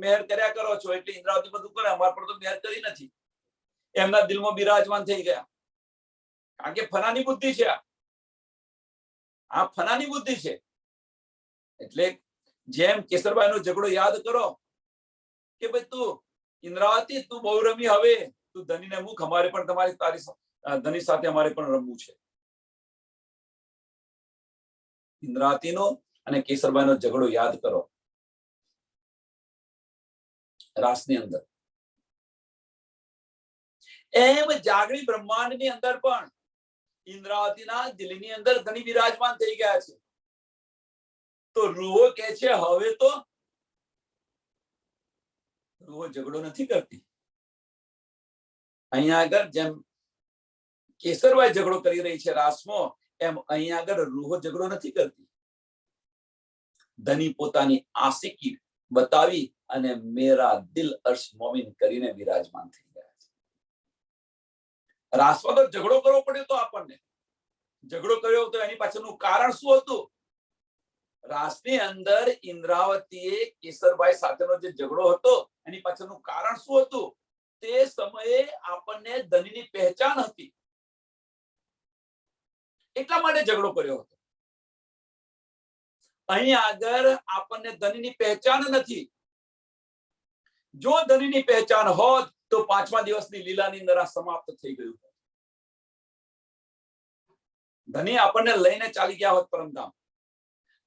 મહેર કર્યા કરો છો એટલે ઇન્દ્રાવતી બધું કરે, અમારા પર તો મહેર કરી નથી, એમના દિલમાં બિરાજમાન થઈ ગયા, કારણ કે ફનાની બુદ્ધિ છે, આ ફનાની બુદ્ધિ છે। એટલે જેમ કેસરબાઈનો ઝઘડો યાદ કરો કે ભાઈ તું ઇન્દ્રાવતી તું બહુ રમી, હવે તું ધનીને મૂક, અમારે પણ તમારી તારી ધની સાથે અમારે પણ રમવું છે। ઇન્દ્રાવતીનો અને કેસરબાઈનો ઝઘડો યાદ કરો, રાસની અંદર. એમ જાગણી બ્રહ્માંડની અંદર પણ ઇન્દ્રાવતીના દિલની અંદર ધણી વિરાજમાન થઈ ગયા છે. તો રૂહો કે છે હવે તો રૂહો ઝઘડો નથી કરતી. અહીંયા આગળ જેમ કેસરબાઈ ઝઘડો કરી રહી છે રાસમાં, એમ અહીંયા આગળ રૂહો ઝઘડો નથી કરતી. ધની પોતાની આશિકી બતાવી અને મેરા દિલ અર્શ મોમિન કરીને વિરાજમાન થઈ ગયા છે. રાસમાં તો ઝઘડો કરવો પડ્યો તો આપણને. ઝઘડો કર્યો તો એની પાછળનું કારણ શું હતું? રાસની અંદર ઇન્દ્રાવતીએ કેસરબાઈ સાથેનો જે ઝઘડો હતો એની પાછળનું કારણ શું હતું? તે સમયે આપણને ધનીની પહેચાન હતી, એટલા માટે ઝઘડો કર્યો હતો. અહીં આગળ આપણને ધનીની પહેચાન નથી. જો ધનીની પહેચાન હોત તો 5મા દિવસની લીલાની અંદર આ સમાપ્ત થઈ ગયું હોત. ધની આપણને લઈને ચાલી ગયા હોત પરમધામ.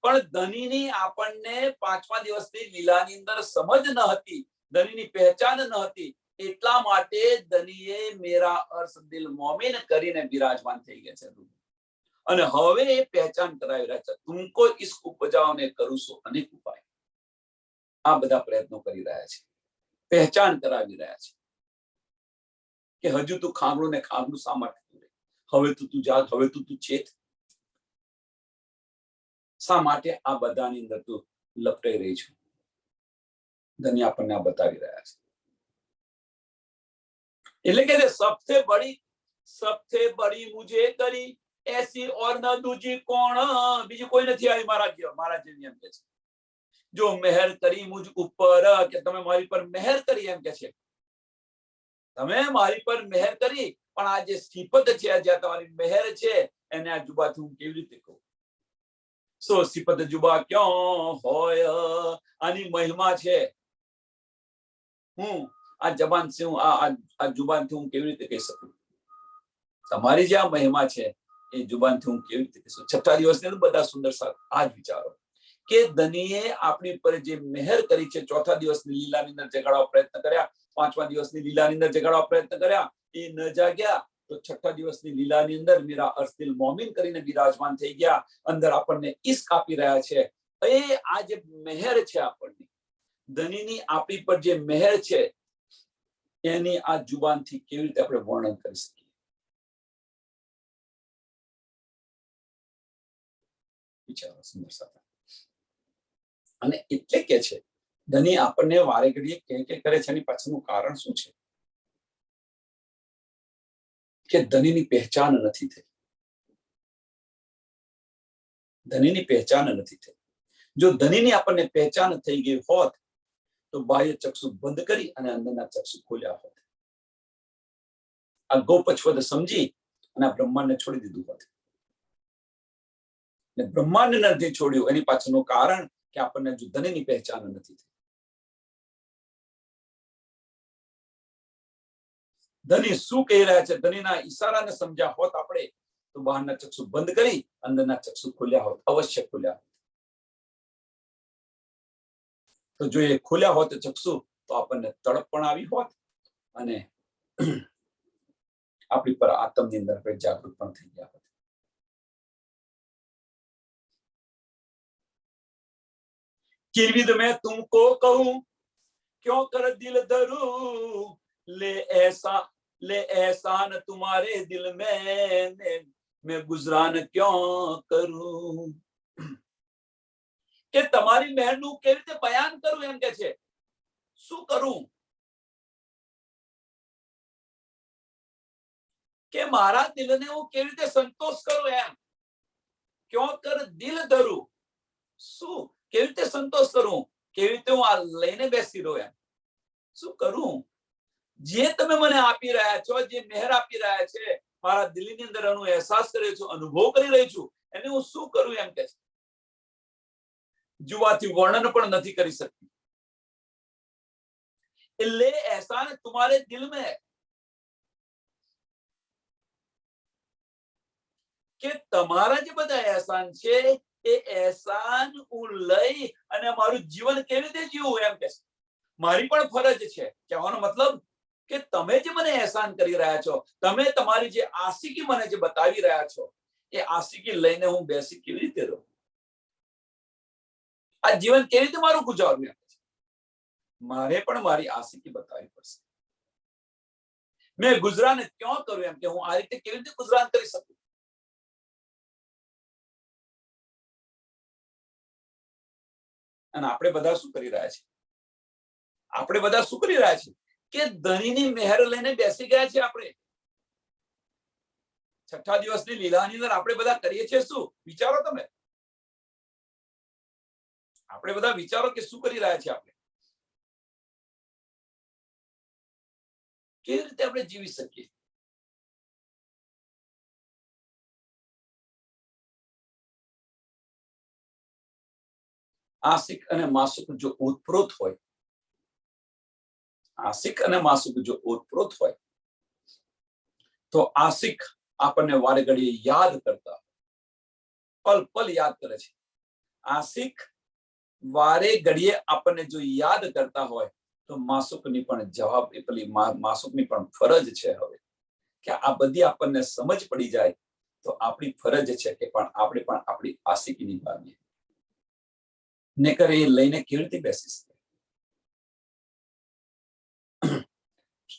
પણ ધનીની આપણને 5મા દિવસની લીલાની અંદર સમજ ન હતી, ધનીની પહેચાન ન હતી. એટલા માટે ધનીએ મેરા અર્શ દિલ મોમિન કરીને વિરાજમાન થઈ ગયા છે. અને હવે એ પહેચાન કરાવી રહ્યા છે. તુમકો ઇશ્ક ઉપજાઓને કરું છું અનેક ઉપાય. આ બધા પ્રયત્નો કરી રહ્યા છે, પહેચાન કરાવી રહ્યા છે કે હજુ તું ખામણું ને ખામણું શા માટે તું રહે? હવે તું જાગ, હવે તું ચેત. શા માટે આ બધાની અંદર તું લપટાઈ રહી છું? ધની આપણને આ બતાવી રહ્યા છે. એટલે કે સબસે બડી મુજે કરી એસી ઓર ન દૂજી કોણ. બીજી કોઈ નથી આવી મારા જેવી, એમ કે છે. જો મહેર કરી મુજ ઉપર, કે તમે મારી પર મહેર કરી, એમ કે છે. તમે મારી પર મહેર કરી, પણ આ જે સિફત છે, જ્યાં તમારી મહેર છે, એને આ જુબાથી હું કેવી રીતે કહું? સો સિફત જુબા ક્યાં હોય? આની મહિમા છે. હું આ જબાન થી હું આ જુબાનથી હું કેવી રીતે કહી શકું? તમારી જે આ મહિમા છે એ જુબાનથી હું કેવી રીતે કહીશું? 6થા દિવસની અંદર બધા સુંદર આ જ વિચારો કે ધનીએ આપણી પર જે મહેર કરી છે, 4થા દિવસની લીલાની અંદર જગાડવા પ્રયત્ન કર્યા, 5મા દિવસની લીલાની અંદર જગાડવા પ્રયત્ન કર્યા, એ ન જાગ્યા તો 6થા દિવસની લીલાની અંદર મેરા અર્શ દિલ મોમિન કરીને વિરાજમાન થઈ ગયા. અંદર આપણને ઇશ્ક આપી રહ્યા છે. એ આ જે મહેર છે આપણને, ધનીની આપણી પર જે મહેર છે, એની આ જુબાનથી કેવી રીતે આપણે વર્ણન કરી શકીએ? વિચારો સુંદર સાથે. અને એટલે કે છે ધની આપણને વારે ઘડીએ કે કરે છે, એની પાછળનું કારણ શું છે? કે ધનીની પહેચાન નથી થઈ. ધનીની પહેચાન નથી થઈ. જો ધનીની આપણને પહેચાન થઈ ગઈ હોત તો બાહ્ય ચક્ષુ બંધ કરી અને અંદરના ચક્ષુ ખોલ્યા હોત. આ ગોપછવદ સમજી અને આ બ્રહ્માંડને છોડી દીધું હોત. બ્રહ્માંડ નથી છોડ્યું, એની પાછળનું કારણ કે આપણને જો ધનીની પહેચાન નથી થઈ. ધની શું કહી રહ્યા છે, ધનીના ઈશારાને સમજ્યા હોત આપણે તો બહારના ચક્ષુ બંધ કરી અંદરના ચક્ષુ ખોલ્યા હોત, અવશ્ય ખોલ્યા હોત. તો જો એ ખોલ્યા હોત ચક્ષુ તો આપણને તડપ પણ આવી હોત અને આપણી પર આત્મની અંદર આપણે જાગૃત પણ થઈ ગયા હોત. किरविद मैं तुमको कहूं क्यों कर दिल धरूं, ले एहसान तुम्हारे दिल में मैं गुजरान क्यों करूं. કે તમારી મહેરનું કેવી રીતે બયાન કરું, એમ કે છે. શું કરું કે મારા દિલને હું કેવી રીતે સંતોષ કરું? એમ ક્यों कर दिल धरूं, શું કેવી રીતે સંતોષ કરું? કેવી રીતે હું આ લઈને બેસી રહું? એમ શું કરું? જે તમે મને આપી રહ્યા છો, જે મહેર આપી રહ્યા છે, મારા દિલની અંદર એનો અહેસાસ કર્યો છું, અનુભવ કરી રહી છું, એને હું શું કરું? એમ કે છે. जुबाती वर्णन पण નથી કરી શકતી. ले एहसान तुम्हारे दिल में, કે તમારા જે બધા એહસાન છે એ એહસાન હું લઈ અને મારું જીવન કેવી રીતે જીવું? એમ કે છે. મારી પણ ફરજ છે. કહેવાનો મતલબ કે તમે જે મને એહસાન કરી રહ્યા છો, તમે તમારી જે આશિકી મને જે બતાવી રહ્યા છો, એ આશિકી લઈને હું બેસી કેવી રીતે રહું? આ જીવન કેવી રીતે મારું ગુજારવું? મારે પણ મારી આશિકી બતાવવી પડશે. મેં ગુજરાન ક્યાં કરું એમ કે હું આ રીતે કેવી રીતે ગુજરાન કરી શકું? અને આપણે બધા શું કરી રહ્યા છીએ? આપણે બધા શું કરી રહ્યા છીએ કે ધણીની મહેર લઈને બેસી ગયા છે. આપણે છઠ્ઠા દિવસની લીલાની અંદર આપણે બધા કરીએ છીએ શું? વિચારો તમે. આપણે બધા વિચારો કે શું કરી રહ્યા છીએ? આપણે કેવી રીતે આપણે જીવી શકીએ? આશિક અને માસુક જો ઓતપ્રોત હોય, આશિક અને માસુક જો ઓતપ્રોત હોય, તો આશિક આપણને વારે ઘડીએ યાદ કરતા, પલ પલ યાદ કરે છે. આશિક વારે ઘડીએ આપણને જો યાદ કરતા હોય, તો માસુકની પણ જવાબ પેલી માસુકની પણ ફરજ છે હવે કે આ બધી આપણને સમજ પડી જાય તો આપણી ફરજ છે કે પણ આપણે પણ આપણી આશિકી નિભાવીએ. નકર એ લઈને કેવી રીતે બેસી શકે?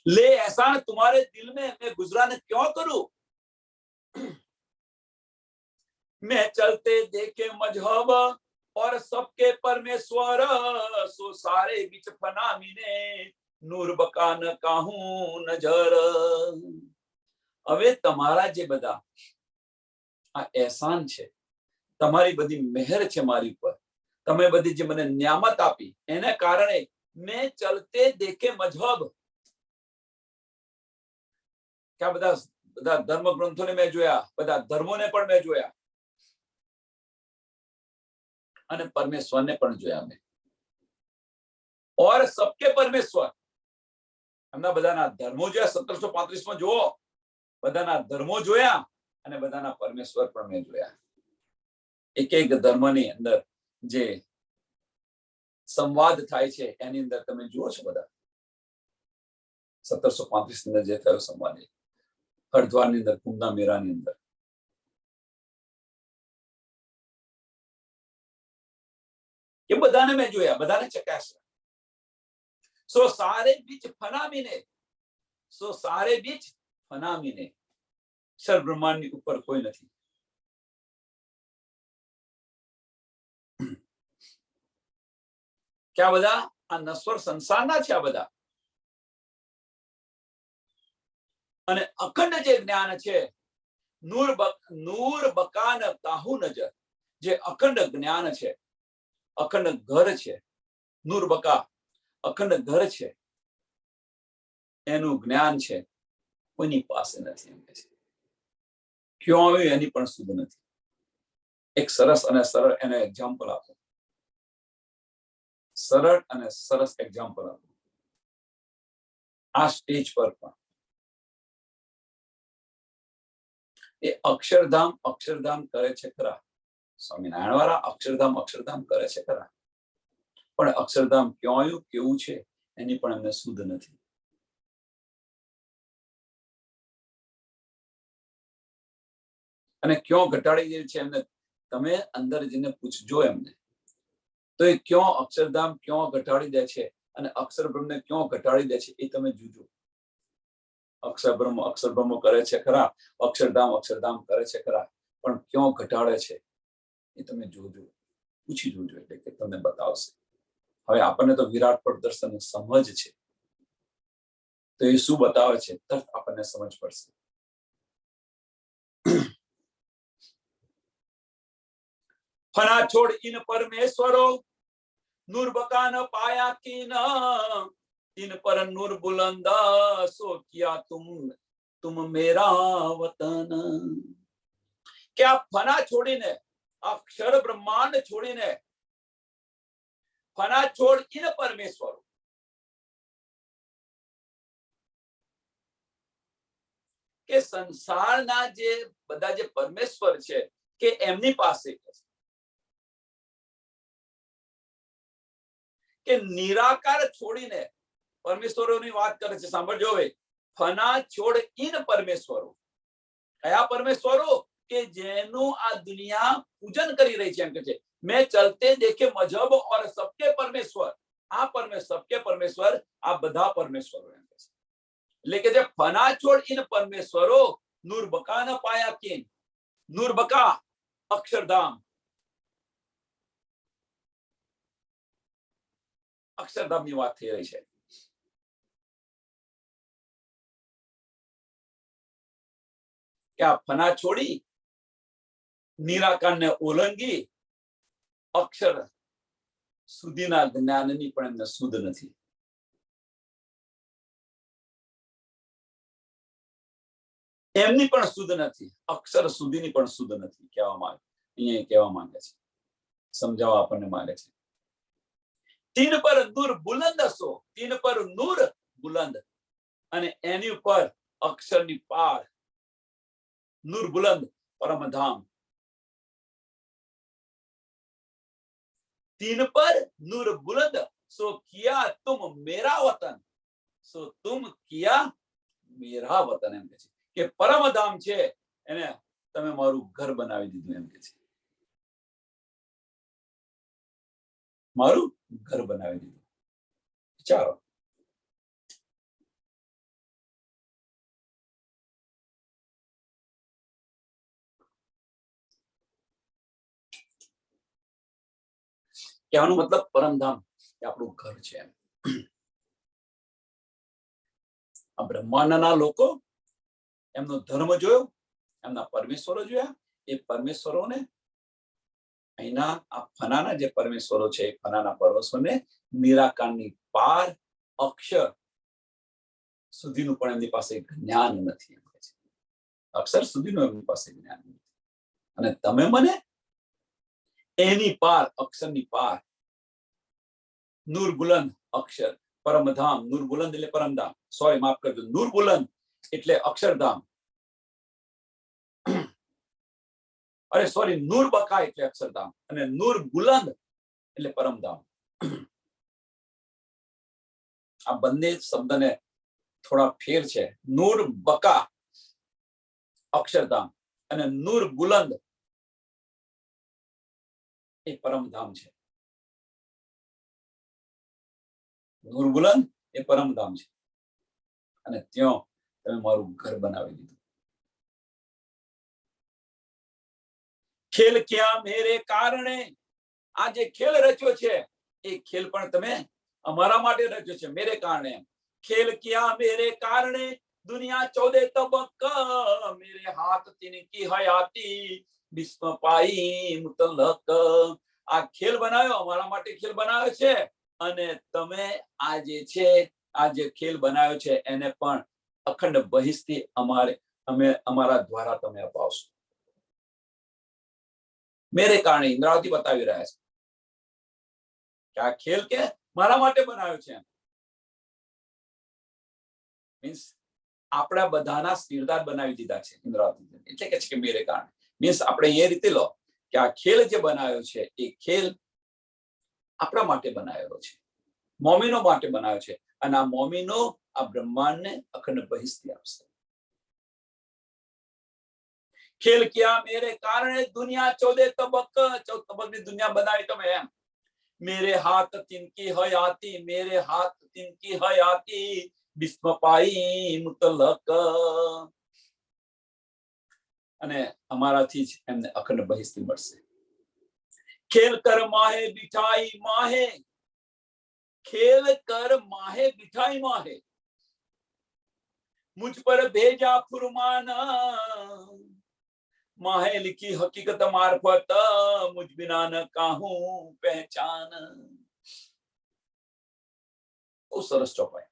ले एहसान तुम्हारे दिल में, मैं गुजरान क्यों करूं? मैं चलते देखे मजहब और सबके परमेश्वर, सो सारे बीच फना मीने नूर बका न काहूं नजर. હવે તમારા જે બધા આ એહસાન છે, તમારી બધી મહેર છે મારી ઉપર, તમે બધી જે મને નિયામત આપી, એને કારણે મેં ચલતે દેખે મજહબ, કે આ બધા ધર્મ ગ્રંથોને મેં જોયા, બધા ધર્મોને પણ મેં જોયા અને પરમેશ્વરને પણ જોયા મેં. ઓર સબકે પરમેશ્વર, એમના બધાના ધર્મો જોયા. 1735 માં જુઓ, બધાના ધર્મો જોયા અને બધાના પરમેશ્વર પણ મેં જોયા. એક એક ધર્મની અંદર જે સંવાદ થાય છે એની અંદર તમે જુઓ છો બધા. 1735 ની અંદર જે થયો સંવાદ, હરિદ્વારની અંદર, કુંભના મેળાની અંદર, એ બધાને મેં જોયા, બધાને ચકાસ્યા. સો સારે બીચ ફનામીને, સો સારે બીચ ફનામીને, સર બ્રહ્માંડની ઉપર કોઈ નથી. કે આ બધા આ નશ્વર સંસારના છે આ બધા. અને અખંડ જે જ્ઞાન છે, નૂર બકાન કાહુ નજર, જે અખંડ જ્ઞાન છે, અખંડ ઘર છે, નૂર બકા અખંડ ઘર છે, એનું જ્ઞાન છે, કોઈની પાસે નથી. એમ કે છે ક્યાં આવ્યું એની પણ સુધ નથી. એક સરસ અને સરળ એને એક્ઝામ્પલ આપો, સરળ અને સરસ એક્ઝામ્પલ આપો. આ સ્ટેજ પર પણ એ અક્ષરધામ કરે છે ખરા, સ્વામિનારાયણ વાળા અક્ષરધામ કરે છે ખરા, પણ અક્ષરધામ ક્યાં આવ્યું, કેવું છે, એની પણ એમને સુધ નથી. અને ક્યાં ઘટાડી દે છે એમને, તમે અંદર જઈને પૂછજો એમને, તો એ ક્યાં અક્ષરધામ ક્યાં ઘટાડી દે છે અને અક્ષર બ્રહ્મને ક્યાં ઘટાડી દે છે એ તમે જોજો. અક્ષર બ્રહ્મ કરે છે ખરા, અક્ષરધામ કરે છે ખરા, પણ ક્યાં ઘટાડે છે એ તમે જોજો, પૂછી જોજો, એટલે કે તમને બતાવશે. હવે આપણને તો વિરાટ પર દર્શન સમજ છે, તો એ શું બતાવે છે તરત આપણને સમજ પડશે. ફના છોડ ઇન પરમેશ્વરો, નૂર બકા ન પાયા કી ન, इन पर नूर बुलंदा, सो किया तुम मेरा वतन. કે આ ફના છોડીને, અક્ષર બ્રહ્માંડ છોડીને, ફના છોડ ઇન પરમેશ્વર, કે સંસારના જે બધા જે પરમેશ્વર છે કે એમની પાસે કે નિરાકાર છોડીને પરમેશ્વરોની વાત કરે છે. સાંભળજો હવે, ફના છોડ ઇન પરમેશ્વરો. કયા પરમેશ્વરો? કે જેનું આ દુનિયા પૂજન કરી રહી છે. એમ કે છે મેં ચલતે દેખે મજહબ ઓર સબકે પરમેશ્વર. આ સબકે પરમેશ્વર, આ બધા પરમેશ્વરો એમ કે છે. એટલે કે જે ફના છોડ ઇન પરમેશ્વરો નૂરબકા ન પાયા કિન. નૂરબકા અક્ષરધામ, અક્ષરધામની વાત થઈ રહી છે. કે આ ફના છોડી નિરાકારને ઓળંગી અક્ષર સુધીના જ્ઞાનની પણ એમને સુધ નથી. એમની પણ સુધ નથી, અક્ષર સુધીની પણ સુધ નથી. કહેવા માંગે છે, સમજાવવા આપણને માંગે છે. તીન પર નૂર બુલંદ હશો, તીન પર નૂર બુલંદ, અને એની ઉપર અક્ષરની પાર નૂર બુલંદ પરમધામ. तीन पर नूर बुलंद सो किया तुम मेरा वतन, सो तुम किया मेरा वतन. એમ કે છે કે પરમધામ છે એને તમે મારું ઘર બનાવી દીધું. એમ કે છે મારું ઘર બનાવી દીધું. ચાલો, કહેવાનો મતલબ પરમધામ એ આપણું ઘર છે. આ બ્રહ્માંડના લોકો એમનો ધર્મ જોયો, એમના પરમેશ્વરો જોયા. એ પરમેશ્વરોને અહીંના આ ફનાના જે પરમેશ્વરો છે, ફનાના પરમેશ્વરને નિરાકારની પાર અક્ષર સુધીનું પણ એમની પાસે જ્ઞાન નથી. અક્ષર સુધીનું એમની પાસે જ્ઞાન નથી. અને તમે મને એની પાર, અક્ષરની પાર, નૂર બુલંદ અક્ષર, પરમધામ. નૂર બુલંદ એટલે પરમધામ, સોરી માફ કરજો, નૂર બુલંદ એટલે અક્ષરધામ. અરે સોરી, નૂર બકા એટલે અક્ષરધામ અને નૂર બુલંદ એટલે પરમધામ. આ બંને શબ્દને થોડા ફેર છે. નૂર બકા અક્ષરધામ અને નૂર બુલંદ એ પરમધામ છે. નૂર બુલંદ એ પરમધામ છે અને ત્યાં તમે મારું ઘર બનાવી દીધું. ખેલ ક્યાં મેરે કારણે. આ જે ખેલ રચ્યો છે એ ખેલ પણ તમે અમારા માટે રચ્યો છે, મેરે કારણે. ખેલ ક્યાં મેરે કારણે દુનિયા 14 તબક, મેરે હાથ તિનકી હયાતી બિસ્મ પાઈ મુતલક. આ ખેલ બનાવ્યો, અમારા માટે ખેલ બનાવ્યો છે, અને તમે આ જે છે, આ જે ખેલ બનાવ્યો છે એને પણ અખંડ બહિષ્થી અમારા દ્વારા તમે અપાવશો. મેરે કારણે ઇન્દ્રાવતી બતાવી રહ્યા છે કે આ ખેલ કે મારા માટે બનાવ્યો છે. મીન્સ આપણા બધાના સિરદાર બનાવી દીધા છે ઇન્દ્રાવતી. એટલે કે છે કે મેરે કારણે મીન્સ આપણે એ રીતે લો કે આ ખેલ જે બનાવ્યો છે એ ખેલ આપણા માટે બનાવેલો છે, મોમીનો માટે બનાવ્યો છે, અને આ મોમીનો આ બ્રહ્માંડને અખંડ બહિષ્ઠી આપશે. ખેલ કિયા મેરે કારણે દુનિયા 14 તબક, 14 તબકની દુનિયા બનાવી તમે એમ. मेरे हाथ तिनकी हयाती, मेरे हाथ तिनकी हयाती बिस्म पाई मुतलक. અને અમારાથી જ એમને અખંડ બહિષ્ઠી મળશે. ખેલ કર માહે બિઠાઈ માહે, ખેલ કર માહે બિઠાઈ માહે, मुझ पर भेजा फुरमाना, माहे लिखी हकीकत मार्फत मुझ बिना न काहूं पहचान. બહુ સરસ ચોપાઈ.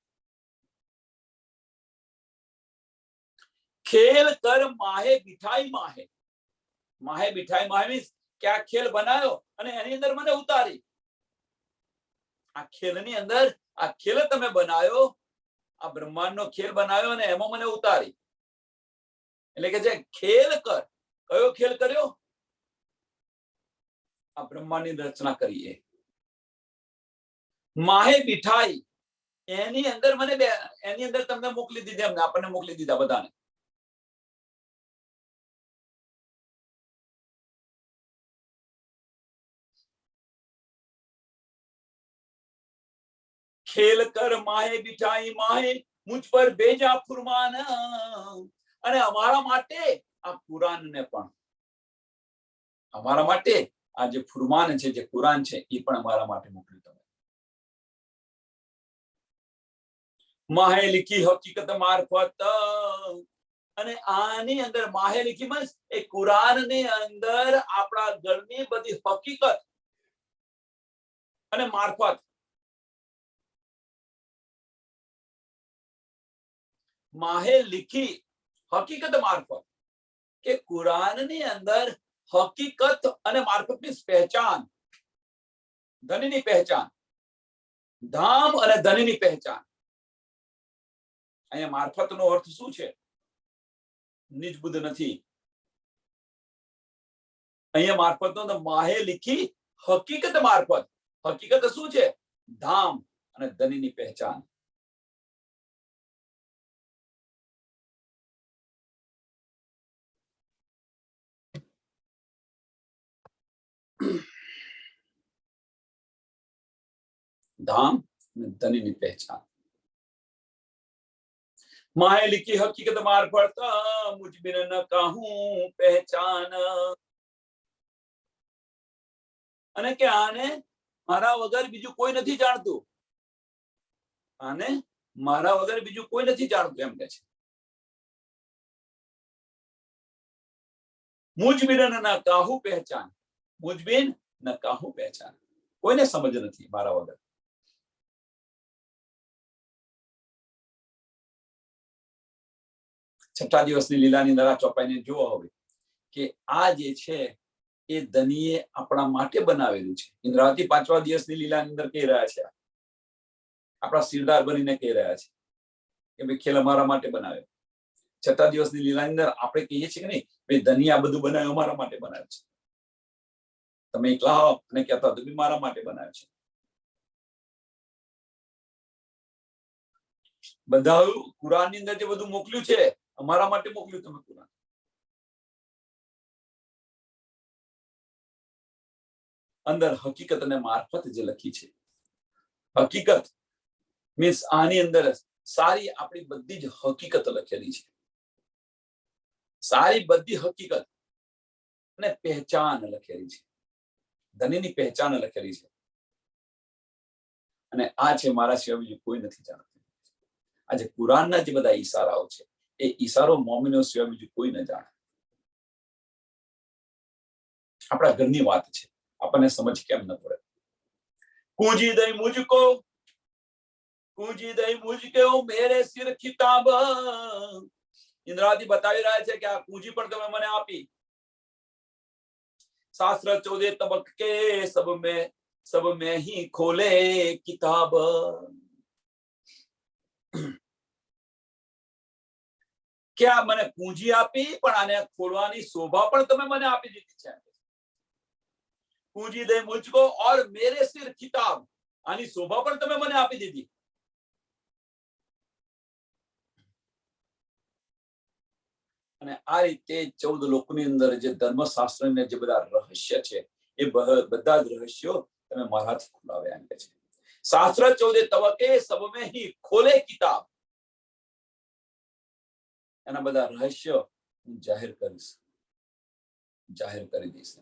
ખેલ કર માહે બિઠાઈ માહે. માહે બિઠાઈ માહે મીન્સ કે આ ખેલ બનાવ્યો અને એની અંદર મને ઉતારી. આ ખેલની અંદર, આ ખેલ તમે બનાવ્યો, આ બ્રહ્માંડનો ખેલ બનાવ્યો અને એમાં મને ઉતારી. એટલે કે જે ખેલ કર, કયો ખેલ કર્યો? આ બ્રહ્માંડની રચના કરીએ. માહે બિઠાઈ એની અંદર મને એની અંદર તમને મોકલી દીધી, અમને આપણને મોકલી દીધા બધાને. ખેલ કર માહે બિઠાઈ માહે મુझ પર ભેજા ફુરમાન. અને અમારા માટે આ કુરાનને પણ, અમારા માટે આ જે ફુરમાન છે, જે કુરાન છે, એ પણ અમારા માટે મોકલ્યું તમે. માહે લીખી હકીકત મારફત. અને આની અંદર માહે લીખી મસ એ કુરાનની અંદર આપણા ઘરની બધી હકીકત અને મારફત. માહે લીખી હકીકત મારફત કે કુરાનની અંદર હકીકત અને મારફતની પહેચાન, ધનની પહેચાન, ધામ અને ધનની પહેચાન. અહીંયા મારફતનો અર્થ શું છે? નિજ બુદ્ધ નથી. અહીંયા મારફતનો માહે લીખી હકીકત મારફત. હકીકત શું છે? ધામ અને ધનની પહેચાન. धाम धनी ની પહેચાન. માહે લીખી હકીકત મારફત મુझ बिन न कहूं પહેચાન. અને કે આને મારા વગર બીજું કોઈ નથી જાણતું. આને મારા વગર બીજું કોઈ નથી જાણતું એમ કે છે. મુझ बिन न कहूं પહેચાન. મુझ बिन न कहूं પહેચાન. કોઈને સમજ નથી મારા વગર. છઠ્ઠા દિવસની લીલાની અંદર આ ચોપાઈને જુઓ હવે કે આ જે છે એ ધનીએ આપણા માટે બનાવેલું છે. ઇન્દ્રાવતી પાંચમા દિવસની લીલાની અંદર કહી રહ્યા છે, આપણા સિરદાર બનીને કહી રહ્યા છે કે ભાઈ ખેલ અમારા માટે બનાવ્યો. છઠ્ઠા દિવસની લીલાની અંદર આપણે કહીએ છીએ કે નહીં, ભાઈ ધની આ બધું બનાવ્યું અમારા માટે બનાવ્યું છે. તમે એકલા હો અને કહેતા તો બી મારા માટે બનાવ્યું છે. બધા કુરાનની અંદર જે બધું મોકલ્યું છે અમારા માટે મોકલ્યું તમે કુરાન. અંદર હકીકત અને મારફત જે લખી છે. હકીકત મીન્સ આની અંદર સારી આપણી બધી જ હકીકત લખેલી છે. સારી બધી હકીકત અને પહેચાન લખેલી છે. ધનીની પહેચાન લખેલી છે. અને આ છે મારા સિવાય બીજું કોઈ નથી જાણતું. આજે કુરાનના જે બધા ઈશારાઓ છે એ ઈશારો મોમિનો સિવાય બીજું કોઈ ન જાણે. આપણા ઘરની વાત છે, આપણને સમજ કેમ ન પડે. કૂજી દઈ મુझको, કૂજી દઈ મુझको મેરે સિર ખિતાબ. ઇન્દ્રાવતી બતાવી રહ્યા છે કે આ કૂજી પણ તમે મને આપી. શાસ્ત્ર 14 તબક્કે सब में ही खोले किताब. क्या મને પૂંજી આપી પણ આને ખોલવાની શોભા પણ તમે મને આપી દીધી છે. પૂંજી દે મુझको और मेरे सिर किताब. આની શોભા પણ તમે મને આપી દીધી. અને આ રીતે 14 લોકોની અંદર જે ધર્મશાસ્ત્રને જે બધા રહસ્ય છે એ બધા જ રહસ્યો તમે મારાથી ખોલાવ્યા એમ કે છે. શાસ્ત્ર 14 તબક્કે સબ में ही खोले किताब. એના બધા રહસ્યો હું જાહેર કરીશ, જાહેર કરી દઈશ.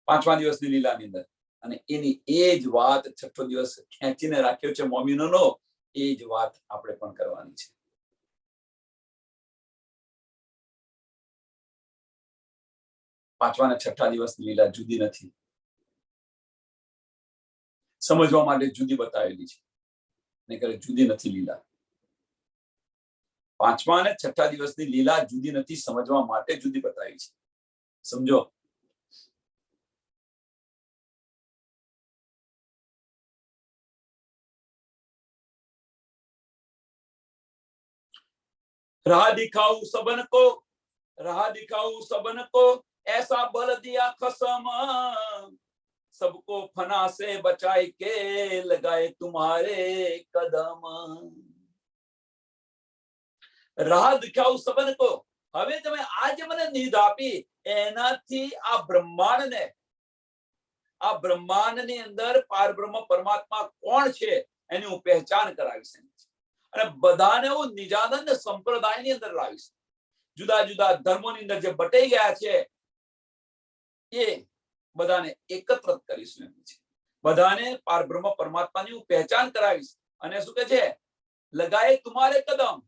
પાંચમા દિવસની લીલાની અંદર અને એની એ જ વાત છઠ્ઠો દિવસ ખેંચીને રાખ્યો છે મોમિનોનો. એ જ વાત આપણે પણ કરવાની છે. પાંચમા અને છઠ્ઠા દિવસની લીલા જુદી નથી. સમજવા માટે જુદી બતાવેલી છે, નહીંતર જુદી નથી લીલા. પાંચમા અને છઠ્ઠા દિવસની લીલા જુદી નથી, સમજવા માટે જુદી બતાવી છે. સમજો. राह दिखाऊं सबन को, राह दिखाऊं सबन को ऐसा बल दिया कसम. सबको फना से बचाए के लगाए तुम्हारे कदम। રાહ દિખાવું સબન કો। હવે તમે આજે મને નીંદ આપી એનાથી આ બ્રહ્માંડની અંદર પારબ્રહ્મ પરમાત્મા કોણ છે એની હું પહેચાન કરાવીશ અને બધાને હું નિજાનંદ સંપ્રદાયની અંદર લાવીશ। જુદા જુદા ધર્મોની અંદર જે બટાઈ ગયા છે એ બધાને એકત્ર કરીશું એમ છે। બધાને પારબ્રહ્મ પરમાત્માની હું પહેચાન કરાવીશ અને શું કહે છે લગાએ તુમારે કદમ।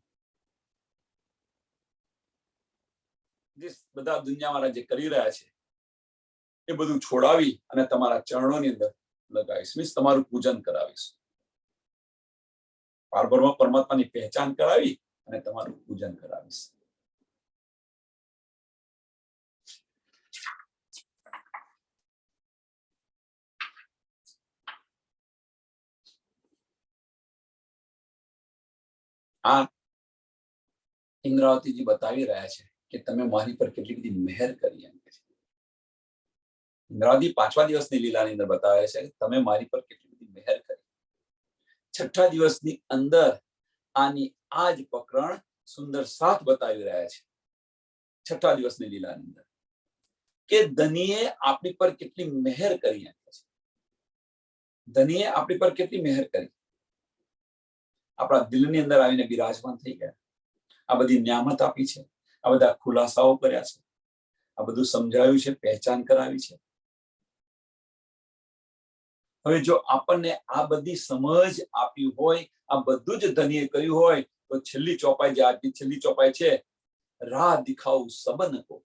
જે બધા દુનિયાવાળા જે કરી રહ્યા છે એ બધું છોડાવી અને તમારા ચરણોની અંદર લગાવીશ, મીન્સ તમારું પૂજન કરાવીશ। પારબ્રહ્મ પરમાત્માની પહેચાન કરાવી અને તમારું પૂજન કરાવીશ। આ ઇન્દ્રાવતીજી બતાવી રહ્યા છે કે તમે મારી પર કેટલી બધી મહેર કરી એમ કે છે। ઇન્દ્રાવતી 5મા દિવસની લીલાની અંદર બતાવે છે કે તમે મારી પર કેટલી બધી મહેર કરી। 6ઠા દિવસની અંદર આની આજ પ્રકરણ સુંદર સાથ બતાવી રહ્યા છે 6ઠા દિવસની લીલાની અંદર કે ધનીએ આપણી પર કેટલી મહેર કરી એમ કે છે। ધનીએ આપણી પર કેટલી મહેર કરી, આપણા દિલની અંદર આવીને બિરાજમાન થઈ ગયા। આ બધી નિયામત આપી છે, આ બધા ખુલાસાઓ કર્યા છે, આ બધું સમજાવ્યું છે, પહેચાન કરાવી છે। હવે જો આપણને આ બધી સમજ આપી હોય, આ બધું જ ધનીએ કર્યું હોય તો છેલ્લી ચોપાઈ જે આજની છેલ્લી ચોપાઈ છે રાહ દિખાઉ સબન કો।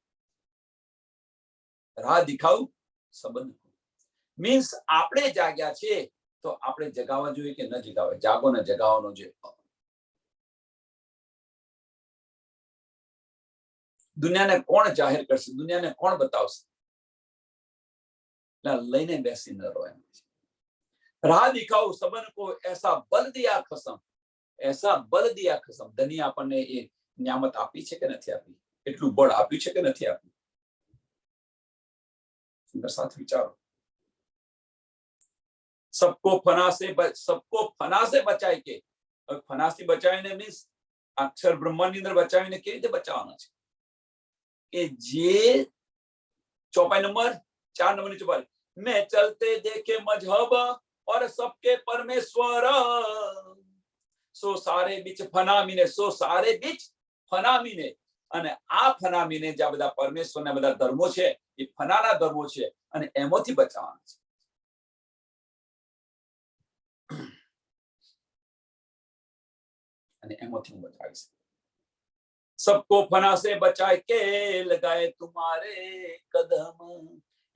રાહ દિખાઉ સબન કો મીન્સ આપણે જાગ્યા છે તો આપણે જગાવવા જોઈએ કે ન જગાવે? જાગો ને જગાવવાનો છે। દુનિયાને કોણ જાહેર કરશે? દુનિયાને કોણ બતાવશે? લઈને બેસી ન રહો એમ। રાહ દિખાઉ સબન કો એસા બલ દિયા ખસમ, એસા બલ દિયા ખસમ। ધની આપણને એ નિયામત આપી છે કે નથી આપી? એટલું બળ આપ્યું છે કે નથી આપ્યું? સુંદર સાથ વિચારો। सबको फना से बचाए के, फनासी बचाવીને મીન્સ અક્ષર બ્રહ્માંડની અંદર બચાવીને કેવી રીતે બચાવવાના છે કે જે ચોપાઈ નંબર 4 નંબરની ચોપાઈ मैं चलते देखे मजहब और सबके परमेश्वर सो सारे बीच फनामीने, सो सारे बीच फनामीने। અને આ ફનામીને જે બધા પરમેશ્વરના બધા ધર્મો છે એ ફનાના ધર્મો છે અને એમાંથી બચાવવાના છે। અને એમાંથી હું બચાવીશ। सबको फना से बचाए के लगाए तुम्हारे कदम।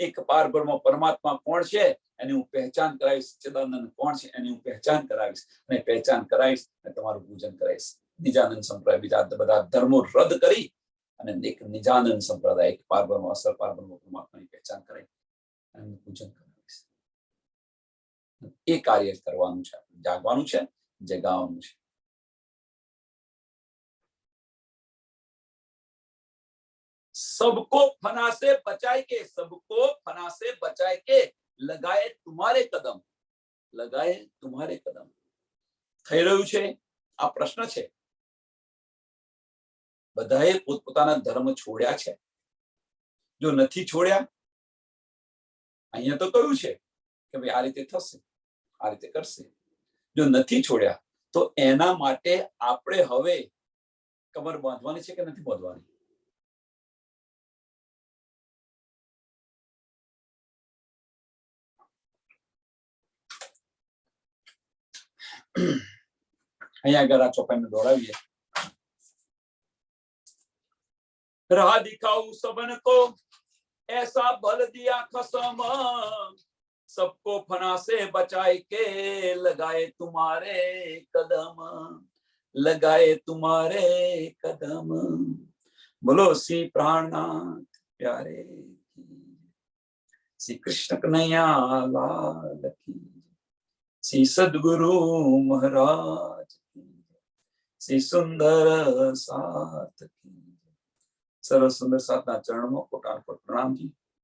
એક પારબ્રહ્મ પરમાત્મા કોણ છે એની હું પહેચાન કરાવીશ, સચ્ચિદાનંદ કોણ છે એની હું પહેચાન કરાવીશ અને પહેચાન કરાવીશ અને તમારું પૂજન કરાવીશ। નિજાનંદ સંપ્રદાય બીજા બધા ધર્મો રદ કરી અને એક નિજાનંદ સંપ્રદાય એક પારબ્રહ્મ અસર પારબ્રહ્મ પરમાત્માની પહેચાન કરાવી અને પૂજન કરાવીશ। એ કાર્ય કરવાનું છે, જાગવાનું છે, જગાવવાનું છે। सबको फना से बचाए के, सबको फना से बचाए के लगाए तुम्हारे कदम, लगाए तुम्हारे कदम। થઈ રહ્યું છે આ પ્રશ્ન છે। બધાએ પોતપોતાના ધર્મ છોડ્યા છે? જો નથી છોડ્યા, અહીંયા તો કહ્યું છે કે ભાઈ આ રીતે થશે, આ રીતે કરશે। જો નથી છોડ્યા તો એના માટે આપણે હવે કમર બાંધવાની છે કે નથી બાંધવાની? અહીંયા આગળ આ ચોપાઈને દોડાવીએ। राह दिखाऊं सबन को ऐसा बल दिया कसम, सबको फना से बचाए के लगाए तुम्हारे कदम, लगाए तुम्हारे कदम। बोलो श्री प्राणनाथ प्यारे की, श्री कृष्ण कन्हैया लाल की, श्री सद्गुरु महाराज की, श्री सुंदर साथ की। सर्व सुंदर साधना चरणों कोटान कोट प्रणाम जी।